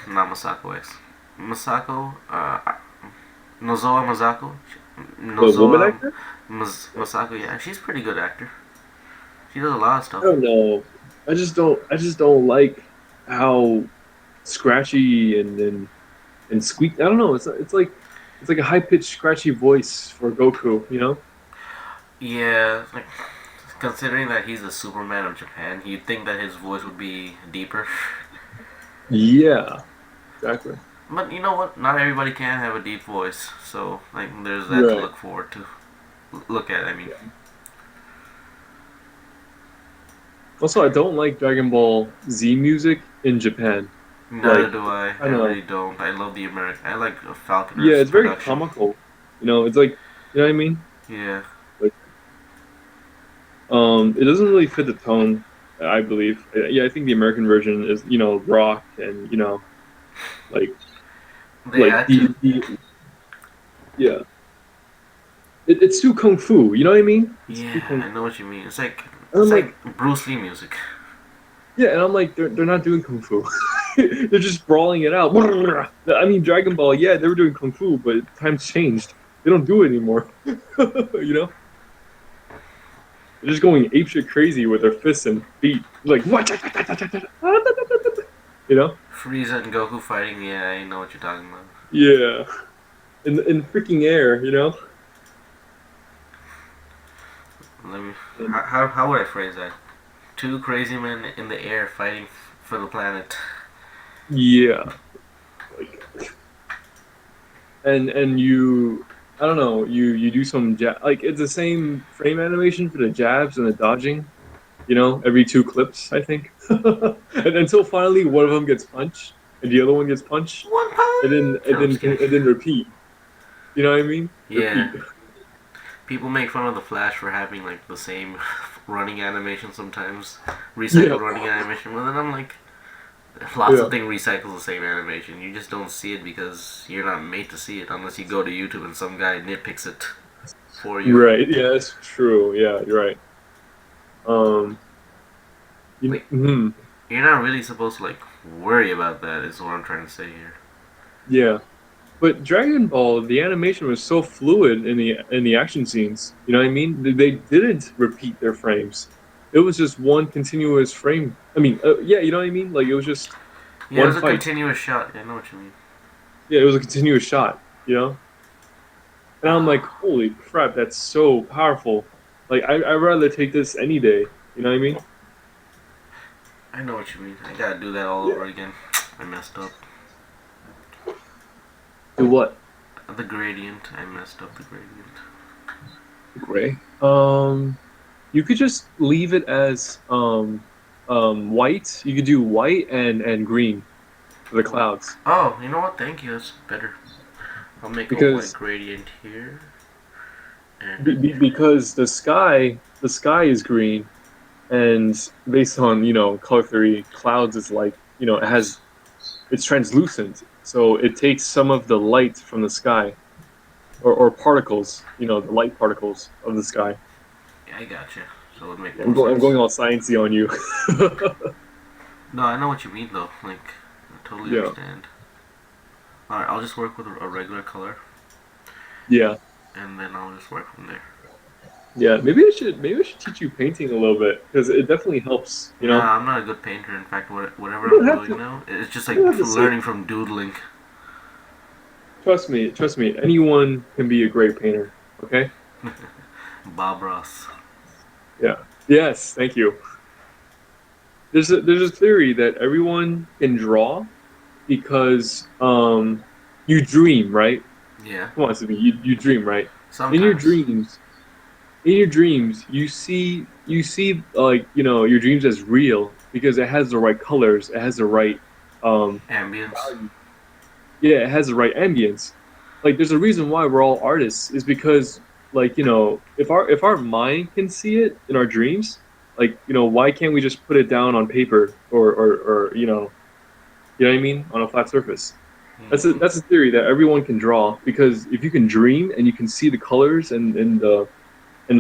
not Masako X. Masako Nozoa Masako. the woman Nozoa actor. Masako. Yeah, she's a pretty good actor. She does a lot of I stuff. don't know. I just don't like how scratchy and squeak. I don't know. It's like a high pitched scratchy voice for Goku. Yeah, like considering that he's the Superman of Japan, you'd think that his voice would be deeper. Yeah, exactly. But you know what? Not everybody can have a deep voice, so like there's that to Right. look forward to. Look at. I mean, Yeah. Also, I don't like Dragon Ball Z music in Japan. neither Like, do I. I I don't really know. don't. I love the American. I like Yeah, Falconer's it's very production. comical. It's like, you know what I mean? Yeah, Like, it doesn't really fit the tone, I believe. Yeah, I think the American version is, rock and, like, they like add to. yeah, it's too kung fu. You know what I mean? It's too Yeah, kung I know fu. what you mean. It's like And I'm it's like, like Bruce Lee music. yeah, and I'm like, they're not doing kung fu. They're just brawling it out. I mean, Dragon Ball, yeah, they were doing kung fu, but times changed. They don't do it anymore. You know? They're just going apeshit crazy with their fists and feet. Like, what? You know? Frieza and Goku fighting. Yeah, I know what you're talking about. Yeah. In freaking air, you know? Let me. And How would I phrase that? Two crazy men in the air fighting for the planet. yeah. Like, and you I don't know, you do some like it's the same frame animation for the jabs and the dodging, every two clips, I think. And until finally one of them gets punched and the other one gets punched, One and then punch. and No, I'm then just kidding. and then repeat. You know what I mean? Yeah, Repeat. people make fun of the Flash for having like the same running animation sometimes, Yeah. recycled running animation. But then I'm like, lots of Yeah. things recycle the same animation. You just don't see it because you're not made to see it unless you go to YouTube and some guy nitpicks it for you. Right. Yeah, that's true. Yeah, you're right. Um Like mhm. you're not really supposed to like worry about that. Is what I'm trying to say here. Yeah. But Dragon Ball, the animation was so fluid in the action scenes. You know what I mean? They didn't repeat their frames. It was just one continuous frame. I mean, yeah, you know what I mean? Like it was just Yeah, it one was a fight. continuous shot. Yeah, I know what you mean. Yeah, it was a continuous shot. You know, and I'm like, holy crap, that's so powerful. Like I'd rather take this any day. You know what I mean? I know what you mean. I gotta do that all Yeah. over again. I messed up. Do what? The gradient. I messed up the gradient. Gray. You could just leave it as white. You could do white and green for the clouds Oh, you know what? Thank you. That's better. I'll make a white because gradient here. And because the sky is green, and based on color theory, clouds is like it's translucent, so it takes some of the light from the sky or particles, the light particles of the sky. yeah, I gotcha. So it would make more I'm sense. going all sciencey on you. No, I know what you mean though. Like, I totally Yeah, understand. Alright, I'll just work with a regular color, yeah, and then I'll just work from there. yeah. Maybe I should teach you painting a little bit because it definitely helps. Nah, I'm not a good painter. In fact, whatever You I'm don't have doing to. now, it's just You like don't have to say. learning from doodling. Trust me. Trust me. Anyone can be a great painter. Okay. Bob Ross. Yeah. Yes. Thank you. There's a theory that everyone can draw because you dream, right? Yeah, Come on, Sibi, you dream, right? In your sometimes. dreams, in your dreams, you see like your dreams as real because it has the right colors, it has the right Ambience. value. Yeah, it has the right ambience. Like there's a reason why we're all artists is because like if our mind can see it in our dreams, like why can't we just put it down on paper or what I mean, on a flat surface. Hmm. That's a theory that everyone can draw because if you can dream and you can see the colors and the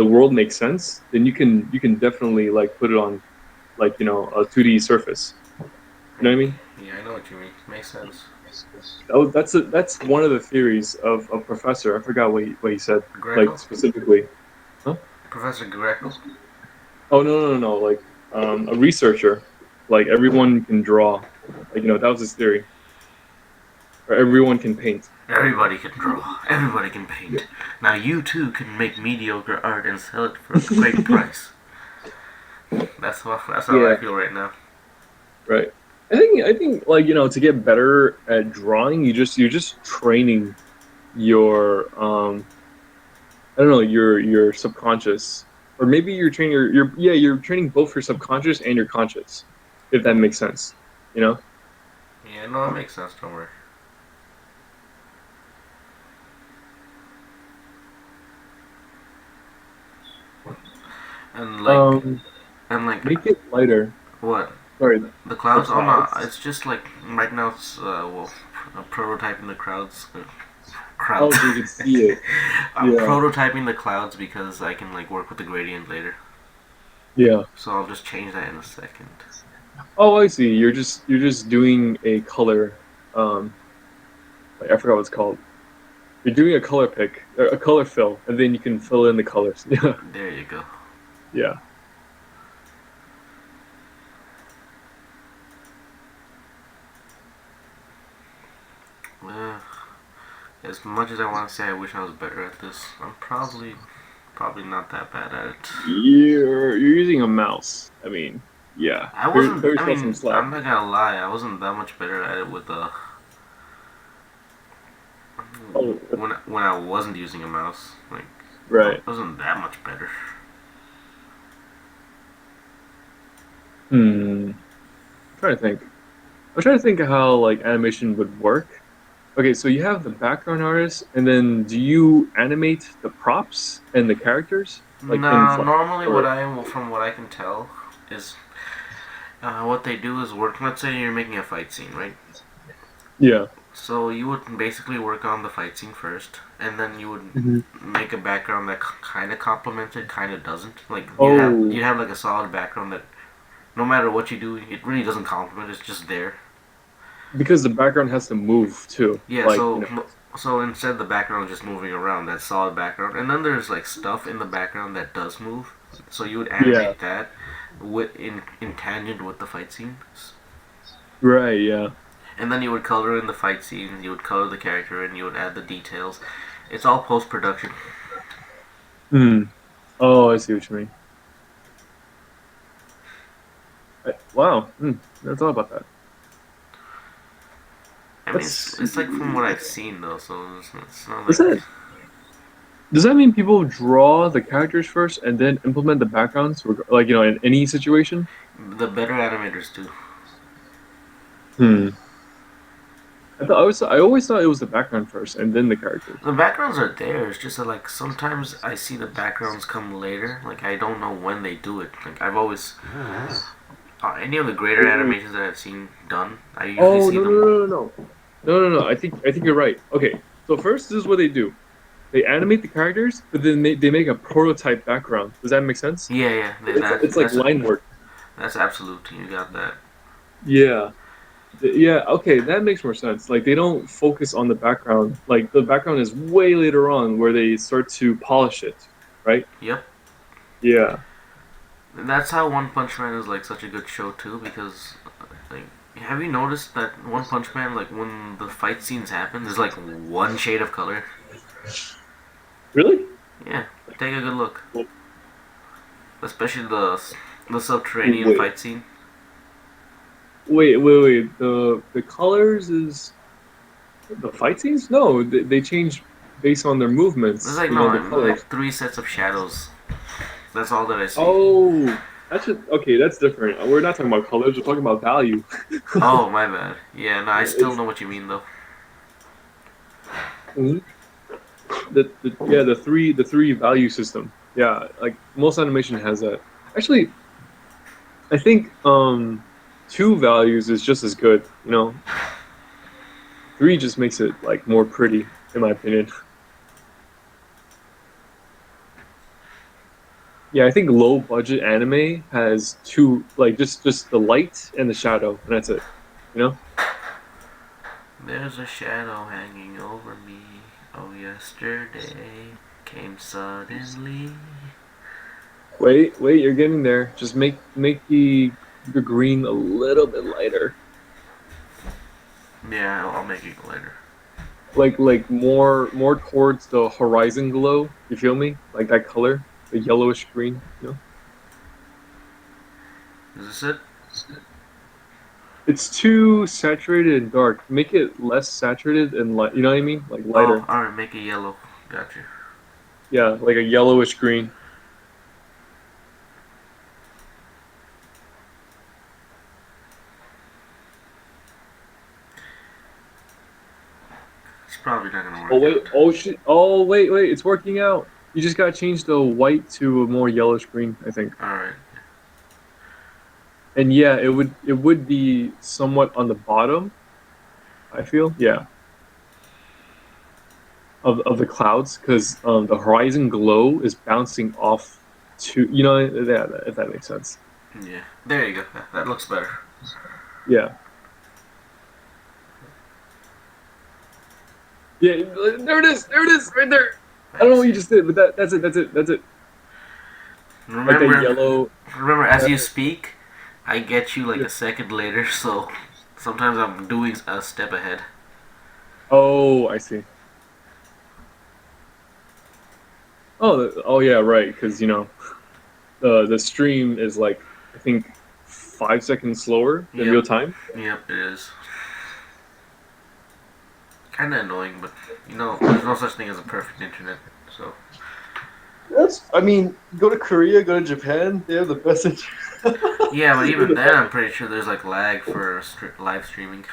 world makes sense, then you can definitely like put it on like a 2D surface. You know what I mean? Yeah, I know what you mean. Makes sense. That's one of the theories of a professor. I forgot what he said like Greco? specifically. Huh? Professor Greco? Oh no. Like a researcher. Like everyone can draw. Like that was his theory. Or everyone can paint. Everybody can draw. Everybody can Yeah. paint. Now you too can make mediocre art and sell it for a great price. That's how I Yeah. feel right now. Right. I think like to get better at drawing, you're just training your I don't know your subconscious, or maybe you're training you're training both your subconscious and your conscious, if that makes sense. You know? Yeah, no, it makes sense. Don't worry. And like, Um, and like, Make it lighter. what? Sorry, The the clouds? Oh no, clouds. it's just like right now. It's prototyping the crowds. Oh, Crowds. so you can see it. I'm Yeah, prototyping the clouds because I can like work with the gradient later. yeah. So I'll just change that in a second. Oh, I see. You're just doing a color. Like, I forgot what it's called. You're doing a color pick, a color fill, and then you can fill in the colors. Yeah, There you go. yeah. Uh, as much as I want to say I wish I was better at this, I'm probably not that bad at it. You're using a mouse. I mean, yeah. I wasn't. Cut I yourself some mean, slack. I'm not gonna lie. I wasn't that much better at it with Oh, when I wasn't using a mouse. Like, I right. wasn't that much better. I'm trying to think. I'm trying to think of how like animation would work. Okay, so you have the background artist, and then do you animate the props and the characters like in No, Flash? normally Or from what I can tell is what they do is work. Let's say you're making a fight scene, right? yeah. So you would basically work on the fight scene first, and then you would Hmm. make a background that kind of complements it, kind of doesn't. Like Oh, you have like a solid background that no matter what you do, it really doesn't complement. It's just there. because the background has to move too. Yeah, Like, so instead the background is just moving around, that solid background, and then there's like stuff in the background that does move. So you would yeah, animate that with in tangent with the fight scenes, right, yeah. and then you would color in the fight scene, you would color the character, and you would add the details. It's all post production. Hmm. Oh, I see what you mean. Wow. Hmm. Never thought about that. I mean, That's it's like from what I've seen though, so it's not does like that does that mean people draw the characters first and then implement the backgrounds, like in any situation? the better animators do. Hmm. I always thought it was the background first and then the characters. The backgrounds are there. It's just that like sometimes I see the backgrounds come later. Like I don't know when they do it. Like I've always any of the greater animations that I've seen done, I usually Oh see no no them. no no no no! I think you're right. Okay, so first this is what they do. They animate the characters, but then they make a prototype background. Does that make sense? Yeah, yeah. It's like line work. That's absolute. You got that. Yeah. Yeah, okay, that makes more sense. Like they don't focus on the background. Like the background is way later on where they start to polish it, right? Yep. Yeah. And that's how One Punch Man is like such a good show too, because like have you noticed that One Punch Man, like when the fight scenes happen, there's like one shade of color. Really? Yeah, take a good look. Well, Especially the subterranean wait, fight scene. wait. The colors is the fight scenes? No, they change based on their There's movements. like The no, there's colors. like three sets of shadows. That's all that I see. Oh, that's just okay. That's different. We're not talking about colors. We're talking about value. Oh my bad. Yeah, no, I still It's know what you mean though. mhm. Yeah, the three value system. Yeah, like most animation has that. Actually, I think two values is just as good. Three just makes it like more pretty, in my opinion. Yeah, I think low budget anime has two, like just the light and the shadow, and that's it. You know? There's a shadow hanging over me. Oh, yesterday came suddenly. Wait, you're getting there. Just make the green a little bit lighter. Yeah, I'll make it later. Like more towards the horizon glow. You feel me? Like that color, the yellowish green. Is this it? It's too saturated and dark. Make it less saturated and light. You know what I mean? Like Oh, lighter. alright, make it yellow. Got you. Yeah, like a yellowish green. It's probably not gonna Oh work wait, out. oh shit. Oh wait, it's working out. You just gotta change the white to a more yellowish green, I think. Alright. And yeah, it would be somewhat on the bottom, I feel. Yeah. Of the clouds, because the horizon glow is bouncing off to yeah, if that makes sense. Yeah. There you go. That looks better. Yeah. Yeah, there it is, right there. I don't know what Nice. you just did, but that's it. Like that Remember, yellow. remember, as uh, you speak, I get you like yeah. a second later, so sometimes I'm doing a step ahead. Oh, I see. Oh yeah, right. Because the stream is like I think 5 seconds slower than Yep. real time. Yep, it is. Kind of annoying, but there's no such thing as a perfect internet. So I mean, go to Korea, go to Japan. They have the best internet. yeah, but They're even the then, best. I'm pretty sure there's like lag for live streaming.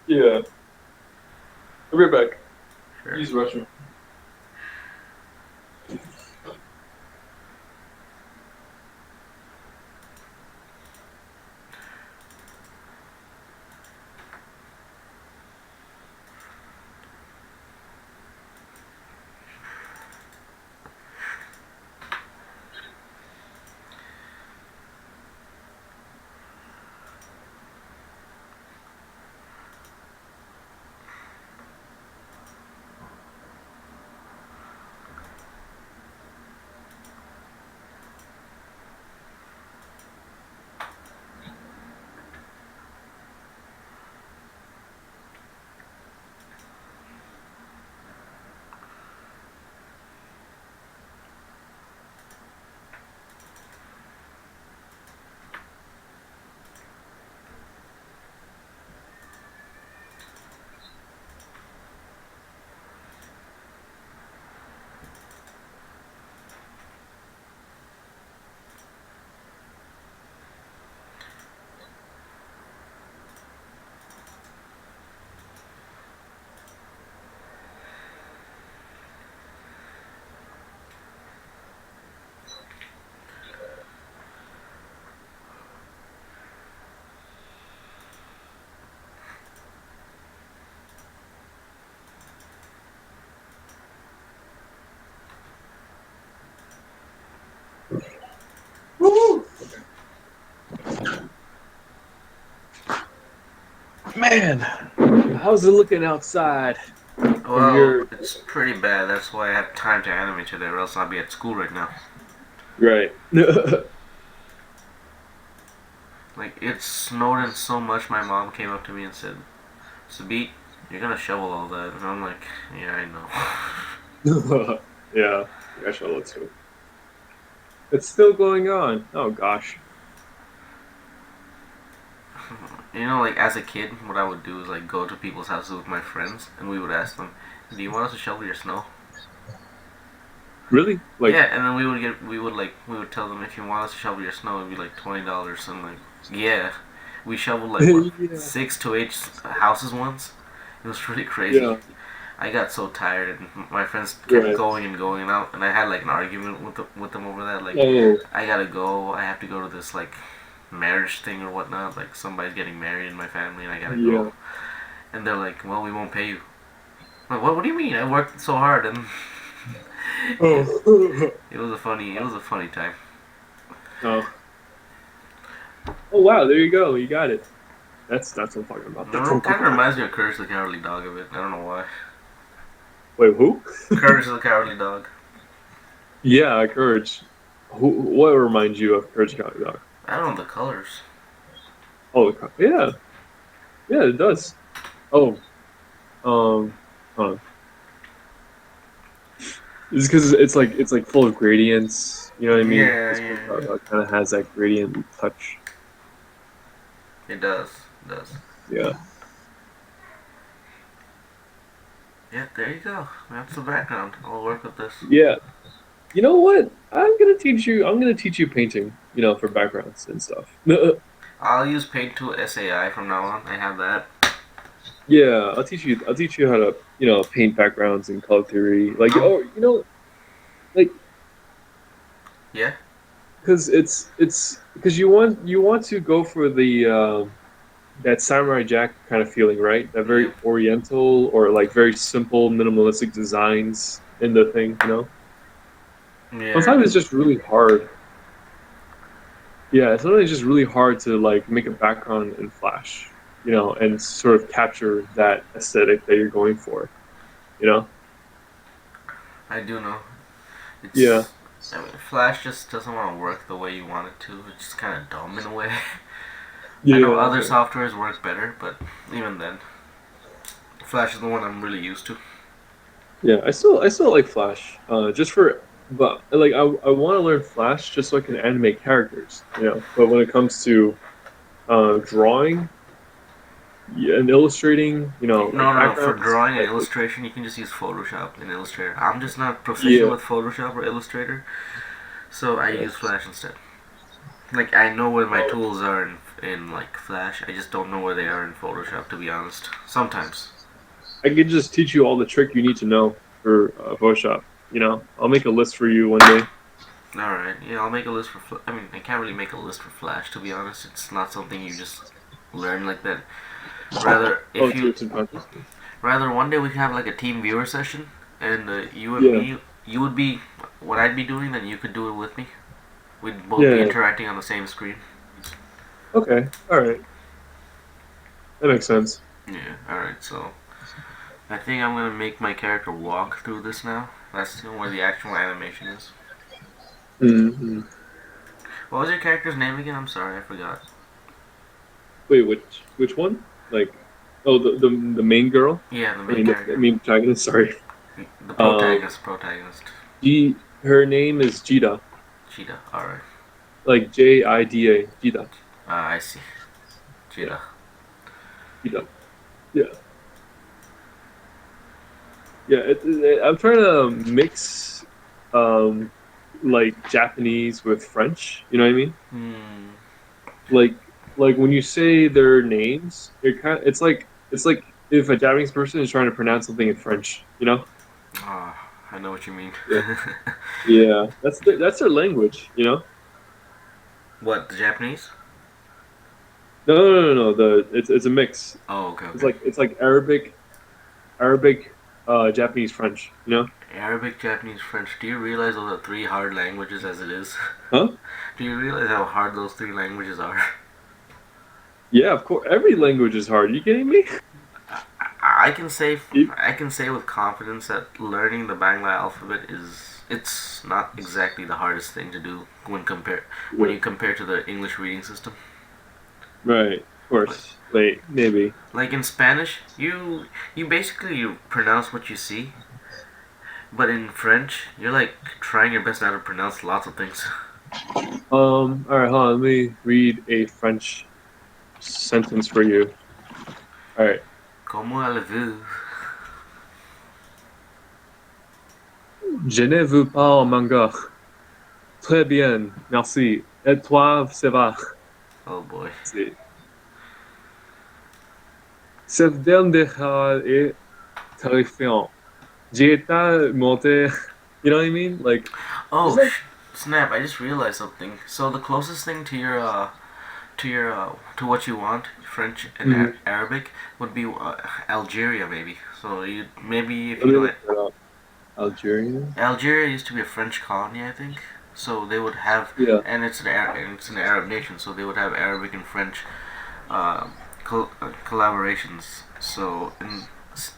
Yeah. I'll be right back. Sure. Use the restroom. Man, how's it looking outside from Well, your it's pretty bad. That's why I have time to animate today, or else I'll be at school right now. right? Like, it snowed in so much, my mom came up to me and said, Sabit, you're gonna shovel all that. And I'm like, yeah, I know. Yeah, I shall let too. It's still going on. Oh gosh. You know, like, as a kid, what I would do is, like, go to people's houses with my friends, and we would ask them, do you want us to shovel your snow? Really? Like, Yeah, and then we would tell them, if you want us to shovel your snow, it'd be like $20. And like, yeah, we shoveled like what, yeah, 6 to 8 houses once. It was really crazy. yeah, I got so tired, and my friends kept right. going and going out, and I had like an argument with them over that. Like, Oh, I gotta go. I have to go to this like marriage thing or whatnot. Like, somebody's getting married in my family, and I gotta go. yeah. And they're like, "Well, we won't pay you." I'm like, what? What do you mean? I worked so hard, and it, Oh, it was a funny time. oh, oh! Wow, there you go. You got it. That's what I'm talking about. No, it kind of reminds me of Courage the Cowardly Dog a bit. I don't know why. Wait, who? Courage the Cowardly Dog. Yeah, Courage. Who? What reminds you of Courage the Cowardly Dog? I don't know the colors. Oh, yeah, yeah, it does. Oh, hold on. It's because it's like full of gradients. You know what I mean? Yeah, This yeah, one kind of has that gradient touch. it does. It does. Yeah. Yeah, there you go. That's the background. I'll work with this. Yeah. You know what? I'm gonna teach you painting, for backgrounds and stuff. I'll use Paint Tool SAI from now on. I have that. Yeah, I'll teach you how to, paint backgrounds and color theory. Like, Oh, oh, like, yeah. because it's because you want to go for the that Samurai Jack kind of feeling, right? That very Yep. oriental or like very simple minimalistic designs in the thing. Yeah. Sometimes it's just really hard. Yeah, sometimes it's just really hard to like make a background in Flash, and sort of capture that aesthetic that you're going for, you know? I do know. Yeah. It's. I mean, Flash just doesn't want to work the way you want it to. It's just kind of dumb in a way. I know Yeah. other softwares work better, but even then, Flash is the one I'm really used to. Yeah, I still like Flash. But like I want to learn Flash just so I can animate characters. But when it comes to drawing and illustrating, like No, no, no. For backgrounds, drawing and like illustration, you can just use Photoshop and Illustrator. I'm just not proficient yeah, with Photoshop or Illustrator, so I use Flash instead. Like, I know where my oh, tools are in like Flash. I just don't know where they are in Photoshop, to be honest. Sometimes. I could just teach you all the trick you need to know for Photoshop. I'll make a list for you one day. All right. Yeah, I'll make a list for. I mean, I can't really make a list for Flash, to be honest. It's not something you just learn like that. Rather, Oh, if to you your subconscious. rather one day we can have like a team viewer session, and you and Yeah, me, you would be what I'd be doing, then you could do it with me. We'd both be yeah. interacting on the same screen. Okay, all right, that makes sense. Yeah. All right. So I think I'm gonna make my character walk through this now. That's where the actual animation is. hmm What was your character's name again? I'm sorry, I forgot. Wait, which one? Like, oh, the main girl. Yeah, the I main mean, I character, mean, protagonist. Sorry. the Um, protagonist. Her name is Jida, Cheetah. All right. like Jida, Jida. I see. Yeah, Cheetah. Jida. Yeah, yeah. I'm trying to mix, um, like Japanese with French. You know what I mean? Hmm. Like, like when you say their names, it's like if a Japanese person is trying to pronounce something in French. You know? Ah, I know what you mean. Yeah, yeah. That's their language. What, the Japanese? No, no, no, no. It's a mix. Oh, okay, It's okay. like it's like Arabic, Japanese, French. Arabic, Japanese, French. Do you realize those are three hard languages as it is? Huh? Do you realize how hard those three languages are? Yeah, of course. Every language is hard. Are you kidding me? I can say You- I can say with confidence that learning the Bangla alphabet it's not exactly the hardest thing to do when you compare to the English reading system. Right. Of Like course. Wait, maybe. like in Spanish, you basically you pronounce what you see, but in French, you're like trying your best not to pronounce lots of things. All right, hold on. Let me read a French sentence for you. All right. Como allez-vous? Je ne veux pas en manga. Très bien, merci. Et toi, ça va? Oh boy. C'est cette dernière est terrifiant. J'ai été monté. You know what I mean? Like, there's Oh like, snap! I just realized something. So the closest thing to what you want, French and mhm. Arabic, would be Algeria maybe. So you maybe if Let you me know look it, that up. Algerian? Algeria used to be a French colony, I think. So they would have, Yeah. and it's an Arab nation, so they would have Arabic and French uh, collaborations. So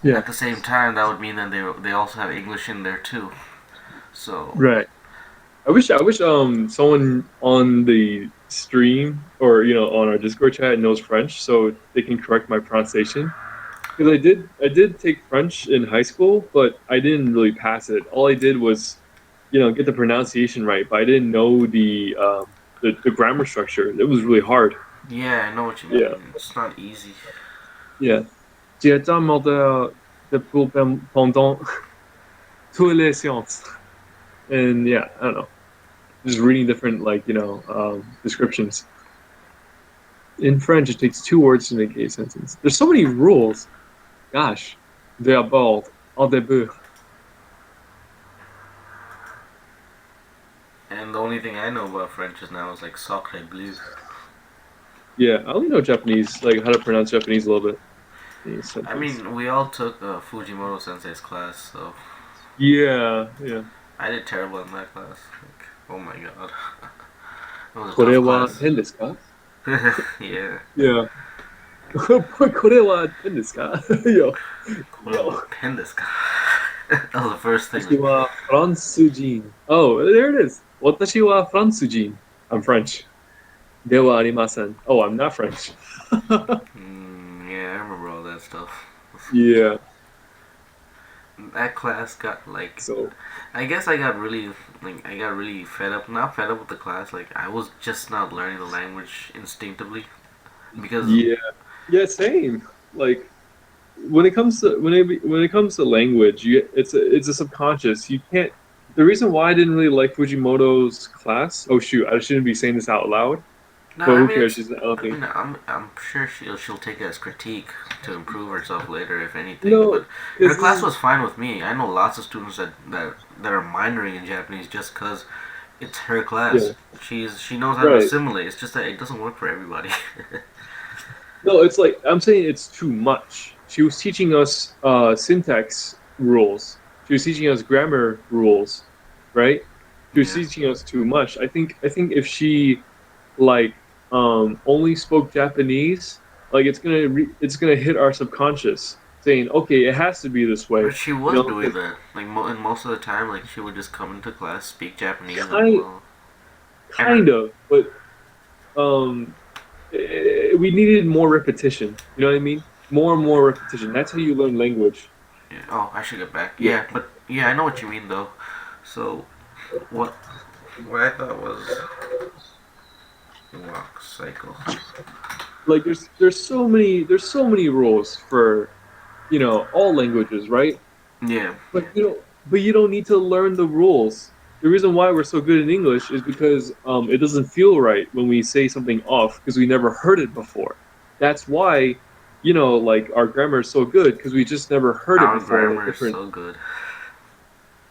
Yeah. at the same time, that would mean that they also have English in there too. So Right. I wish someone on the stream or on our Discord chat knows French so they can correct my pronunciation. Because I did take French in high school, but I didn't really pass it. All I did was, get the pronunciation right, but I didn't know the grammar structure. It was really hard. yeah, I know what you Yeah, mean. It's not easy. yeah. J'ai été modèle de pour pendant toutes les sciences, and yeah, I don't know, just reading different descriptions. In French, it takes two words to make a sentence. There's so many rules. Gosh, they are bold. Au début. And the only thing I know about French is now is like sacre bleu. Yeah, I only know Japanese, like how to pronounce Japanese a little bit. Any I sentence. mean, we all took Fujimoto Sensei's class, so Yeah, yeah. I did terrible in that class. Like, oh my god, it was a これ tough は class. 変ですか? Yeah. Yeah. これは変ですか? Yo, yo. Pin this guy. That was the first thing. 私はフランス人. Oh, there it is. 私はフランス人. I'm French. ではありません. Oh, I'm not French. Yeah, I remember all that stuff. Yeah. That class got like, So, I guess I got really fed up. Not fed up with the class. Like I was just not learning the language instinctively because yeah. Yeah, same. Like when it comes to language, it's a subconscious. You can't. The reason why I didn't really like Fujimoto's class. Oh shoot, I shouldn't be saying this out loud. no, But I who mean cares? it's. She's I don't I think. mean, I'm sure she'll take it as critique to improve herself later, if anything. No, But her because this class is was fine with me. I know lots of students that are minoring in Japanese just because it's her yeah, class. She knows how to right. assimilate. It's just that it doesn't work for everybody. No, it's like I'm saying it's too much. She was teaching us syntax rules. She was teaching us grammar rules, right? She was Yeah. teaching us too much. I think if she like only spoke Japanese, like it's gonna hit our subconscious saying, okay, it has to be this way. But she You was know, doing 'cause that. Like and most of the time, like she would just come into class, speak Japanese, and kind well, and her, kind of, but um, we needed more repetition. You know what I mean? More and more repetition. That's how you learn language. yeah, oh, I should get back. Yeah. Yeah, but yeah, I know what you mean though. So what what I thought was walk cycle. Like there's so many rules for all languages, right? Yeah, But you don't need to learn the rules. The reason why we're so good in English is because it doesn't feel right when we say something off because we never heard it before. That's why like our grammar is so good because we just never heard it our before in a grammar is different. so good.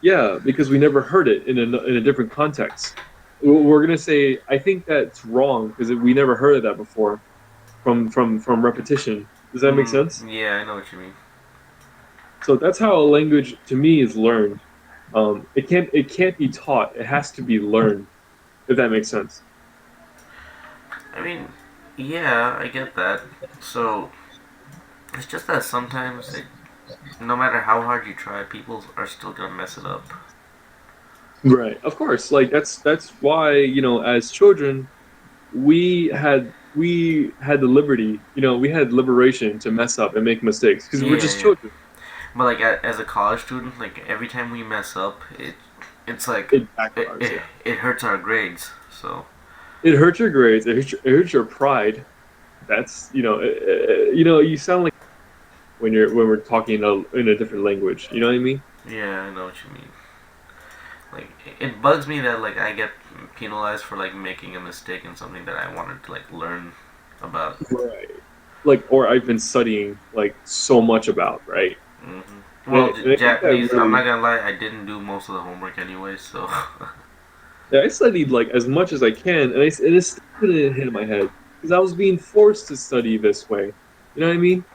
Yeah, because we never heard it in a different context. We're gonna say I think that's wrong because we never heard of that before from repetition. Does that make sense? Yeah, I know what you mean. So that's how a language to me is learned. It can't be taught. It has to be learned. If that makes sense. I mean, Yeah, I get that. So it's just that sometimes, no matter how hard you try, people are still gonna mess it up. Right. Of course. Like that's why, as children, we had the liberty, we had liberation to mess up and make mistakes because we're Yeah, just yeah. children. But like as a college student, like every time we mess up, it's like It backfires, yeah. it hurts our grades. So It hurts your grades, it hurts your pride. That's, you sound like when we're talking in a different language. You know what I mean? yeah, I know what you mean. Like it bugs me that like I get penalized for like making a mistake in something that I wanted to like learn about. Right. Like, or I've been studying like so much about, right? Well, And I think that Japanese. I'm not really, gonna lie. I didn't do most of the homework anyway, so yeah, I studied like as much as I can, and it's still didn't hit my head because I was being forced to study this way. You know what I mean?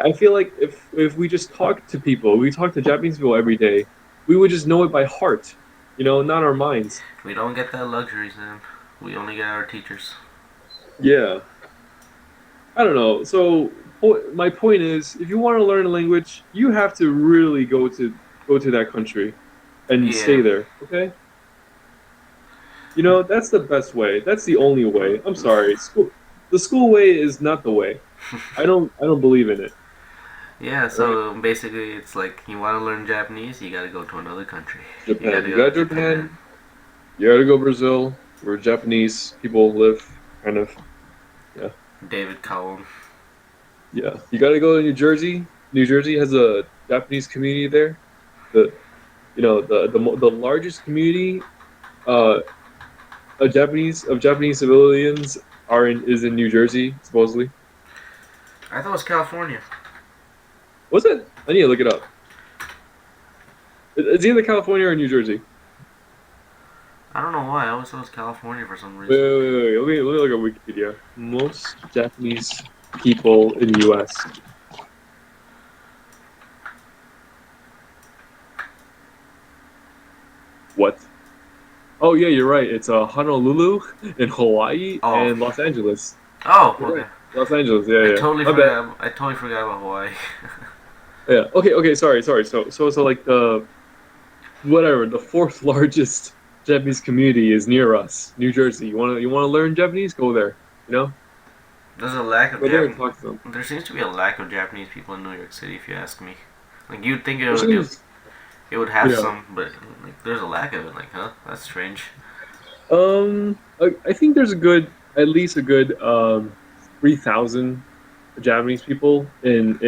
I feel like if we just talk to people, we talk to Japanese people every day, we would just know it by heart, not our minds. we don't get that luxury, Sam. We only get our teachers. Yeah, I don't know. So my point is, if you want to learn a language, you have to really go to that country and stay Yeah. there. Okay, that's the best way. That's the only way. I'm sorry, the school way is not the way. I don't believe in it. Yeah, All right, so basically, it's like you want to learn Japanese, you gotta go to another country. You Japan. gotta You go got to Japan. Japan. You got to go Brazil, where Japanese people live. Kind of. Yeah, David Callum. yeah. You got to go to New Jersey. New Jersey has a Japanese community there. The the largest community uh of Japanese civilians is in New Jersey, supposedly. I thought it was California. Was it? I need to look it up. It's either California or New Jersey. I don't know why. I always thought it was California for some Wait, reason. wait, wait, wait. Let me look at Wikipedia. Most Japanese people in U.S. What? Oh yeah, you're right. It's Honolulu in Hawaii Oh, and Los Angeles. oh, You're right. okay. Los Angeles. Yeah, I yeah. totally My bad. forgot. I totally forgot about Hawaii. Yeah. Okay. Okay. Sorry. Sorry. So like the whatever the fourth largest Japanese community is near us, New Jersey. You wanna learn Japanese? Go there. You know, There's a lack of go there and Japan. talk to them. There seems to be a lack of Japanese people in New York City, if you ask me. Like you'd think Which is, it would have yeah. some, but like there's a lack of it. Like, huh? That's strange. I think there's at least a good 3,000 Japanese people in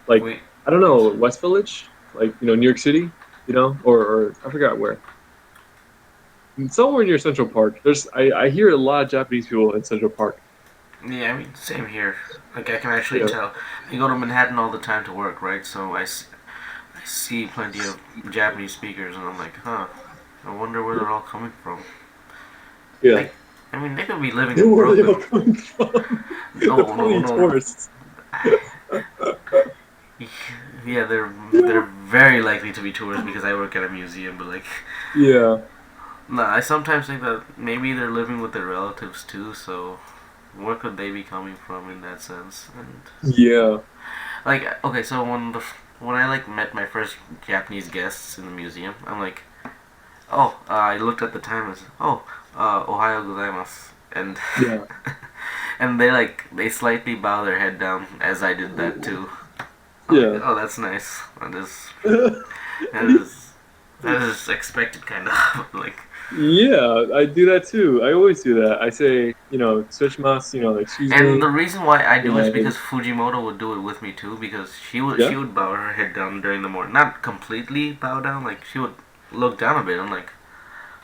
like Wait, I don't know West Village, like New York City, or I forgot where. Somewhere near Central Park. I hear a lot of Japanese people in Central Park. yeah, I mean, same here. Like, I can actually Yeah. tell. I go to Manhattan all the time to work, right? So I see plenty of Japanese speakers, and I'm like, huh, I wonder where they're all coming from. Yeah. They, I mean, they could be living in Where are they all Brooklyn. coming from? They're No, no, probably no, no. tourists. Yeah, they're very likely to be tourists because I work at a museum. But like, Yeah. nah, I sometimes think that maybe they're living with their relatives too. So where could they be coming from in that sense? And Yeah. like, okay, so when I like met my first Japanese guests in the museum, I'm like, oh, I looked at the time and said, oh, Ohayo gozaimasu, and Yeah. and they slightly bow their head down as I did that too. I'm like, Yeah. oh, that's nice. That is that is expected, kind of. Like, Yeah, I do that too. I always do that. I say, "Sushmas," excuse and me. the reason why I do is And because Fujimoto would do it with me too, because she yeah, would bow her head down during the morning, not completely bow down, like she would look down a bit. I'm like,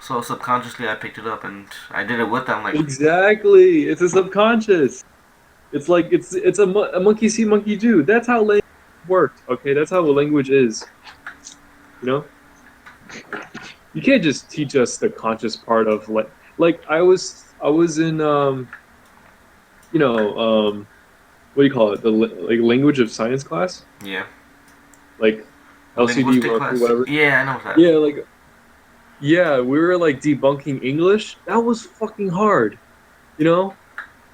so subconsciously I picked it up and I did it with them. Like, exactly. It's a subconscious. It's like a monkey see, monkey do. That's how language works. Okay, that's how a language is. You know, you can't just teach us the conscious part of like I was in what do you call it? Like language of science class, yeah, like LCD linguistic 103, class. whatever. Yeah, I know that. Yeah, like yeah, we were like debunking English. That was fucking hard. You know?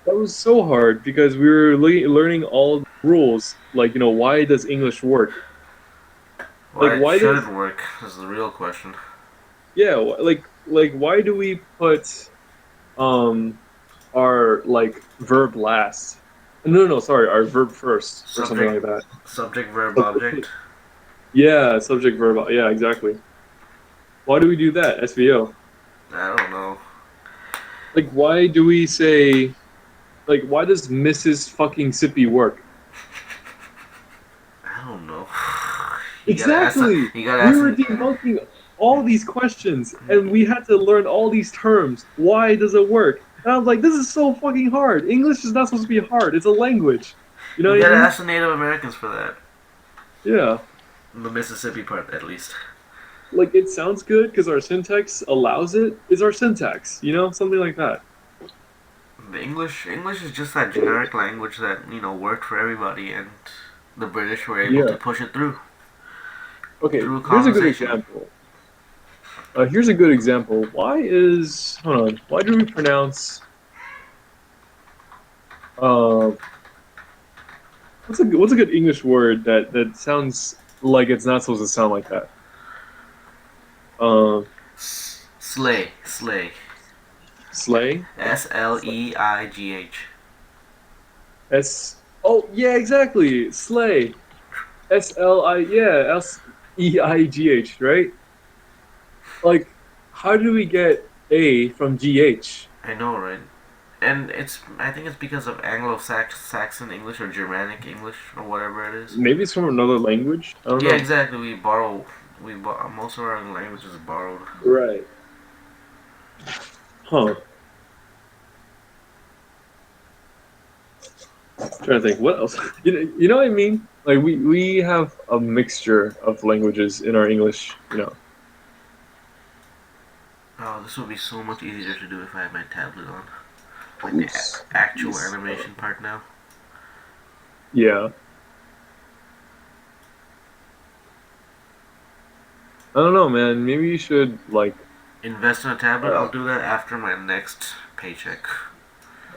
That was so hard because we were learning all the rules. Like, why does English work? Like, Why why should it does work? Is the real question. yeah, like why do we put um our like verb last? No, no, sorry, our verb first or something Subject, like that. subject, verb, Sub- object. Yeah, subject verb. Yeah, exactly. Why do we do that? SVO. I don't know. Like, why do we say like why does Mrs. fucking Sippy work? I don't know. You gotta ask. Exactly. You gotta We ask. were debunking all these questions and we had to learn all these terms. Why does it work? And I was like, this is so fucking hard. English is not supposed to be hard. It's a language. You know You what I gotta mean? ask the Native Americans for that. Yeah. The Mississippi part, at least. Like it sounds good because our syntax allows it. Is our syntax, something like that. The English is just that generic language that worked for everybody, and the British were able to Yeah. push it through Okay, through here's a good colonization. example. Here's a good example. Hold on? Why do we pronounce uh what's a good English word that sounds like it's not supposed to sound like that? Um, Slay. Slay. Sleigh. S. Oh yeah, exactly. Slay. SLI. Yeah, SEIGH. Right. Like, how do we get A from GH? I know, right? And I think it's because of Anglo-Saxon English or Germanic English or whatever it is. Maybe it's from another language. I don't Yeah, know. exactly. Most of our language is borrowed. Right. Huh. Trying to think what else. You know what I mean? Like we have a mixture of languages in our English. Oh, this would be so much easier to do if I had my tablet on. Like the Oops. actual animation part now. Yeah. I don't know, man. Maybe you should like Invest in a tablet. uh, I'll do that after my next paycheck.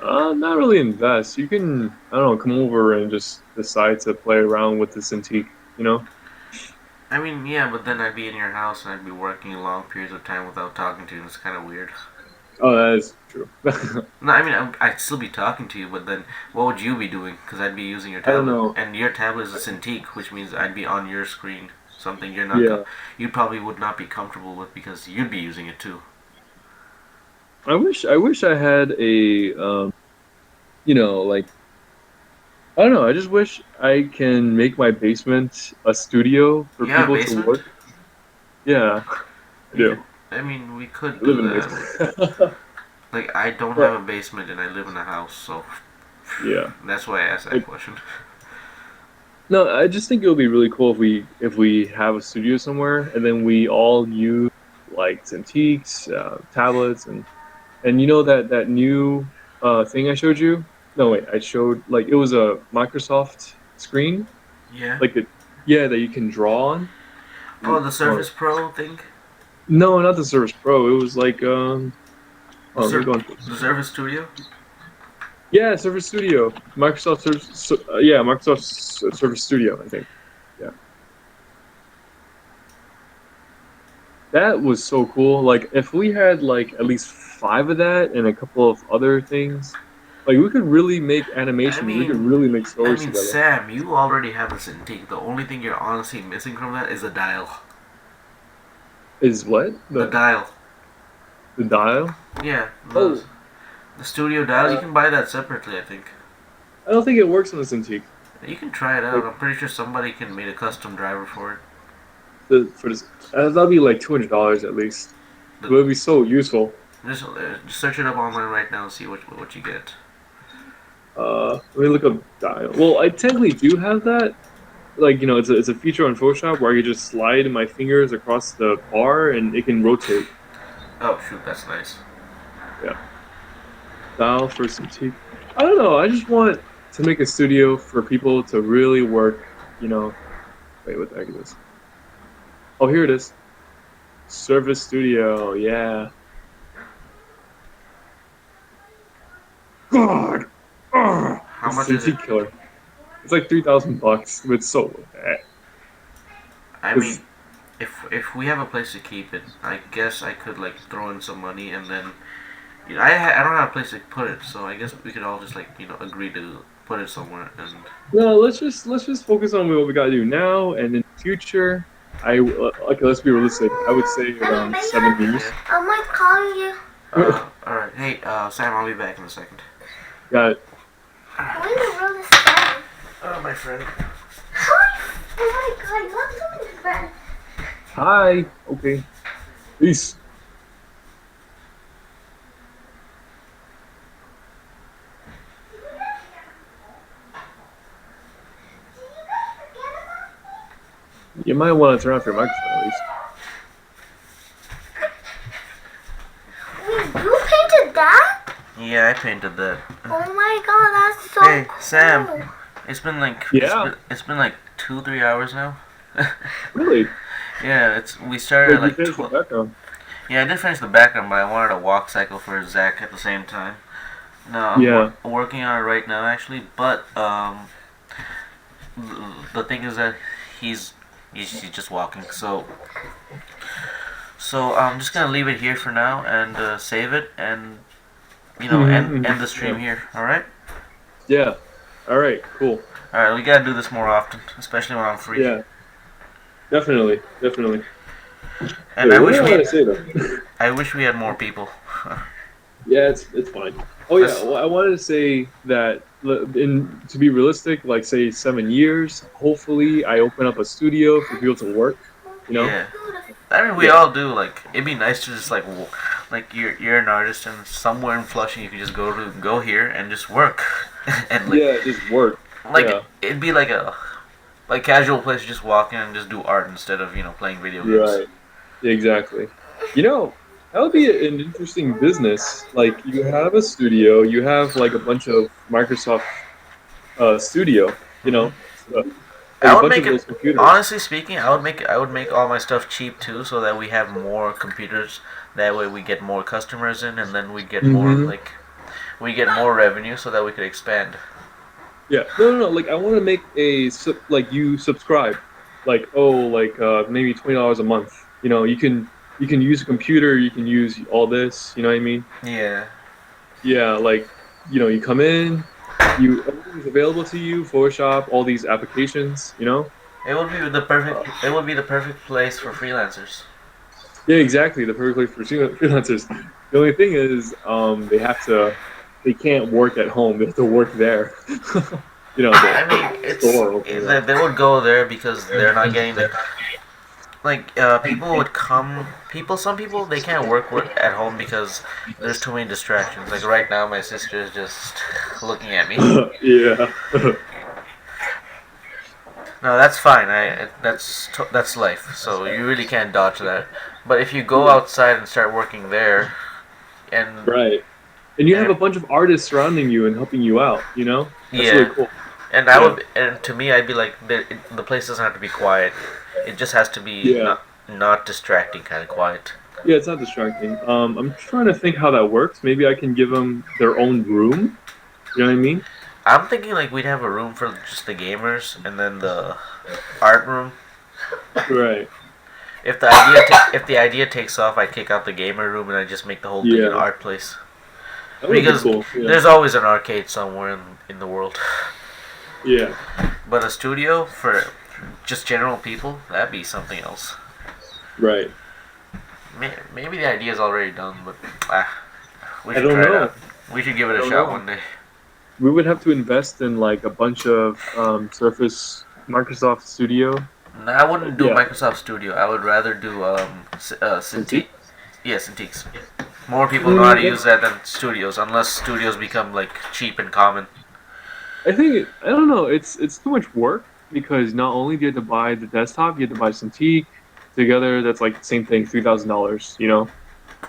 not really invest. You can, I don't know, come over and just decide to play around with the Cintiq. I mean, yeah, but then I'd be in your house and I'd be working long periods of time without talking to you. And it's kind of weird. Oh, that is true. No, I mean, I'd still be talking to you, but then what would you be doing? Because I'd be using your I don't tablet, know. and your tablet is a Cintiq, which means I'd be on your screen. Something Yeah. you probably would not be comfortable with because you'd be using it too. I wish I had like I don't know, I just wish I can make my basement a studio for You have a people to basement? work. Yeah, I You could. do. I mean, we could I live do in a that. basement. Like, I don't have But a basement and I live in a house, so yeah. that's why I asked that Like, question. no, I just think it would be really cool if we have a studio somewhere and then we all use like Cintiqs, tablets, and that new thing I showed you. No, wait, I showed like it was a Microsoft screen, Yeah. like yeah, that you can draw on. Oh, the Oh, Surface Pro thing. no, not the Surface Pro. It was like The let me Sur- go into the Surface Studio. yeah, Surface Studio, Microsoft Surface, yeah, Microsoft Surface Studio, I think. Yeah, that was so cool. Like if we had like at least five of that and a couple of other things, like we could really make I animations. We could mean, really make stories together. Sam, you already have a Cintiq. The only thing you're honestly missing from that is a dial. Is what The dial. the dial? Yeah, Oh, the studio dial. You uh, can buy that separately, I think. I don't think it works on the Cintiq. You can try it out. Like I'm pretty sure somebody can make a custom driver for it. for this, that'll be like $200 at least. The, But it'd be so useful. just search it up online right now and see what you get. Let me look up dial. Well, I technically do have that. Like it's a feature on Photoshop where I can just slide my fingers across the bar and it can rotate. Oh shoot, that's nice. Yeah, dial for Cintiq. I don't know. I just want to make a studio for people to really work. Wait, what the heck is this? Oh, here it is. Surface Studio. Yeah. God. How It's much a is it? Cintiq killer. It's like $3,000, but it's so worth it. I mean, 'Cause- if we have a place to keep it, I guess I could like throw in some money and then I don't have a place to put it, so I guess we could all just like agree to put it somewhere and no, let's just focus on what we gotta do now and in the future. Okay, let's be realistic. I would say around 7 years. yeah. I might call you. All right. Hey, Sam, I'll be back in a second. Got it. When the world is done. Oh, my friend. Hi. Oh my god, you have so many friends. Hi. Okay. Peace. You might want to turn off your microphone at least. Wait, you painted that? Yeah, I painted that. Oh my god, that's so Hey, cool. Sam. It's been like Yeah. it's been like 2-3 hours now. Really? Yeah, we started Wait, at you like finished the background. Yeah, I did finish the background, but I wanted a walk cycle for Zach at the same time. No, I'm Yeah. working on it right now actually, but the thing is that he's just walking, so I'm just gonna leave it here for now and save it and end the stream here. All right. Yeah. All right. Cool. All right, we gotta do this more often, especially when I'm free. Yeah. Definitely. And Wait, I what wish did I we want to say though? I wish we had more people. Yeah, it's fine. Oh yeah, well, I wanted to say that to be realistic, like say 7 years, hopefully I open up a studio for people to work. You know? Yeah. I mean, we all do. Like, it'd be nice to just like you're an artist, and somewhere in Flushing you can just go here and just work, and like Yeah, just work. Yeah. it'd be like a casual place to just walk in and just do art instead of playing video games. Right. Exactly. You know, that would be an interesting business. Like you have a studio, you have like a bunch of Microsoft studio. You know, like I a would bunch make of those it. computers. Honestly speaking, I would make all my stuff cheap too, so that we have more computers. That way, we get more customers in, and then we get more Mhm. we get more revenue, so that we could expand. Yeah, no. Like I want to make like you subscribe, like maybe $20 a month. You know, you can use a computer, you can use all this. You know what I mean? Yeah. Yeah, like you come in, everything's available to you. Photoshop, all these applications. You know? It would be the perfect. It would be the perfect place for freelancers. Yeah, exactly. The perfect place for freelancers. The only thing is, they can't work at home. They have to work there. I The mean, store over there. they would go there because they're not getting the people would come. Some people they can't work at home because there's too many distractions. Like right now, my sister is just looking at me. Yeah. No, that's fine. That's life. So you really can't dodge that. But if you go outside and start working there, and Right. And you have a bunch of artists surrounding you and helping you out, you know? That's Yeah. really cool. and I would, and to me, I'd be like, the place doesn't have to be quiet. It just has to be Yeah. not distracting, kind of quiet. Yeah, it's not distracting. I'm trying to think how that works. Maybe I can give them their own room. You know what I mean? I'm thinking like we'd have a room for just the gamers, and then the art room. Right. If the idea takes off, I kick out the gamer room and I just make the whole thing Yeah. an art place. That would be Because cool. Yeah. there's always an arcade somewhere in the world. Yeah. But a studio for just general people, that'd be something else. Right. Maybe the idea's already done, but we I should don't try it know. out. We should give it I a don't shot know. one day. We would have to invest in like a bunch of Surface Microsoft Studio. No, I wouldn't do Yeah. Microsoft Studio. I would rather do Cintiq. Yeah, Cintiqs. More people know how to use that than studios, unless studios become like cheap and common. I don't know. It's too much work because not only do you have to buy the desktop, you have to buy Cintiq. Together, that's like the same thing, $3,000. You know?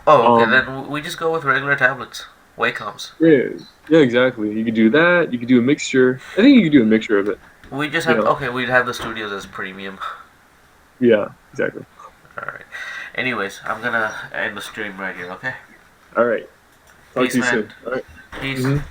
Oh, okay. Um, Then we just go with regular tablets, Wacom's. Yeah, exactly. You could do that. You could do a mixture. I think you could do a mixture of it. We just You have know. okay. We'd have the studios as premium. Yeah, exactly. All right. Anyways, I'm gonna end the stream right here. Okay. All right. Talk Peace, to you man. soon. All right. Peace. Mhm.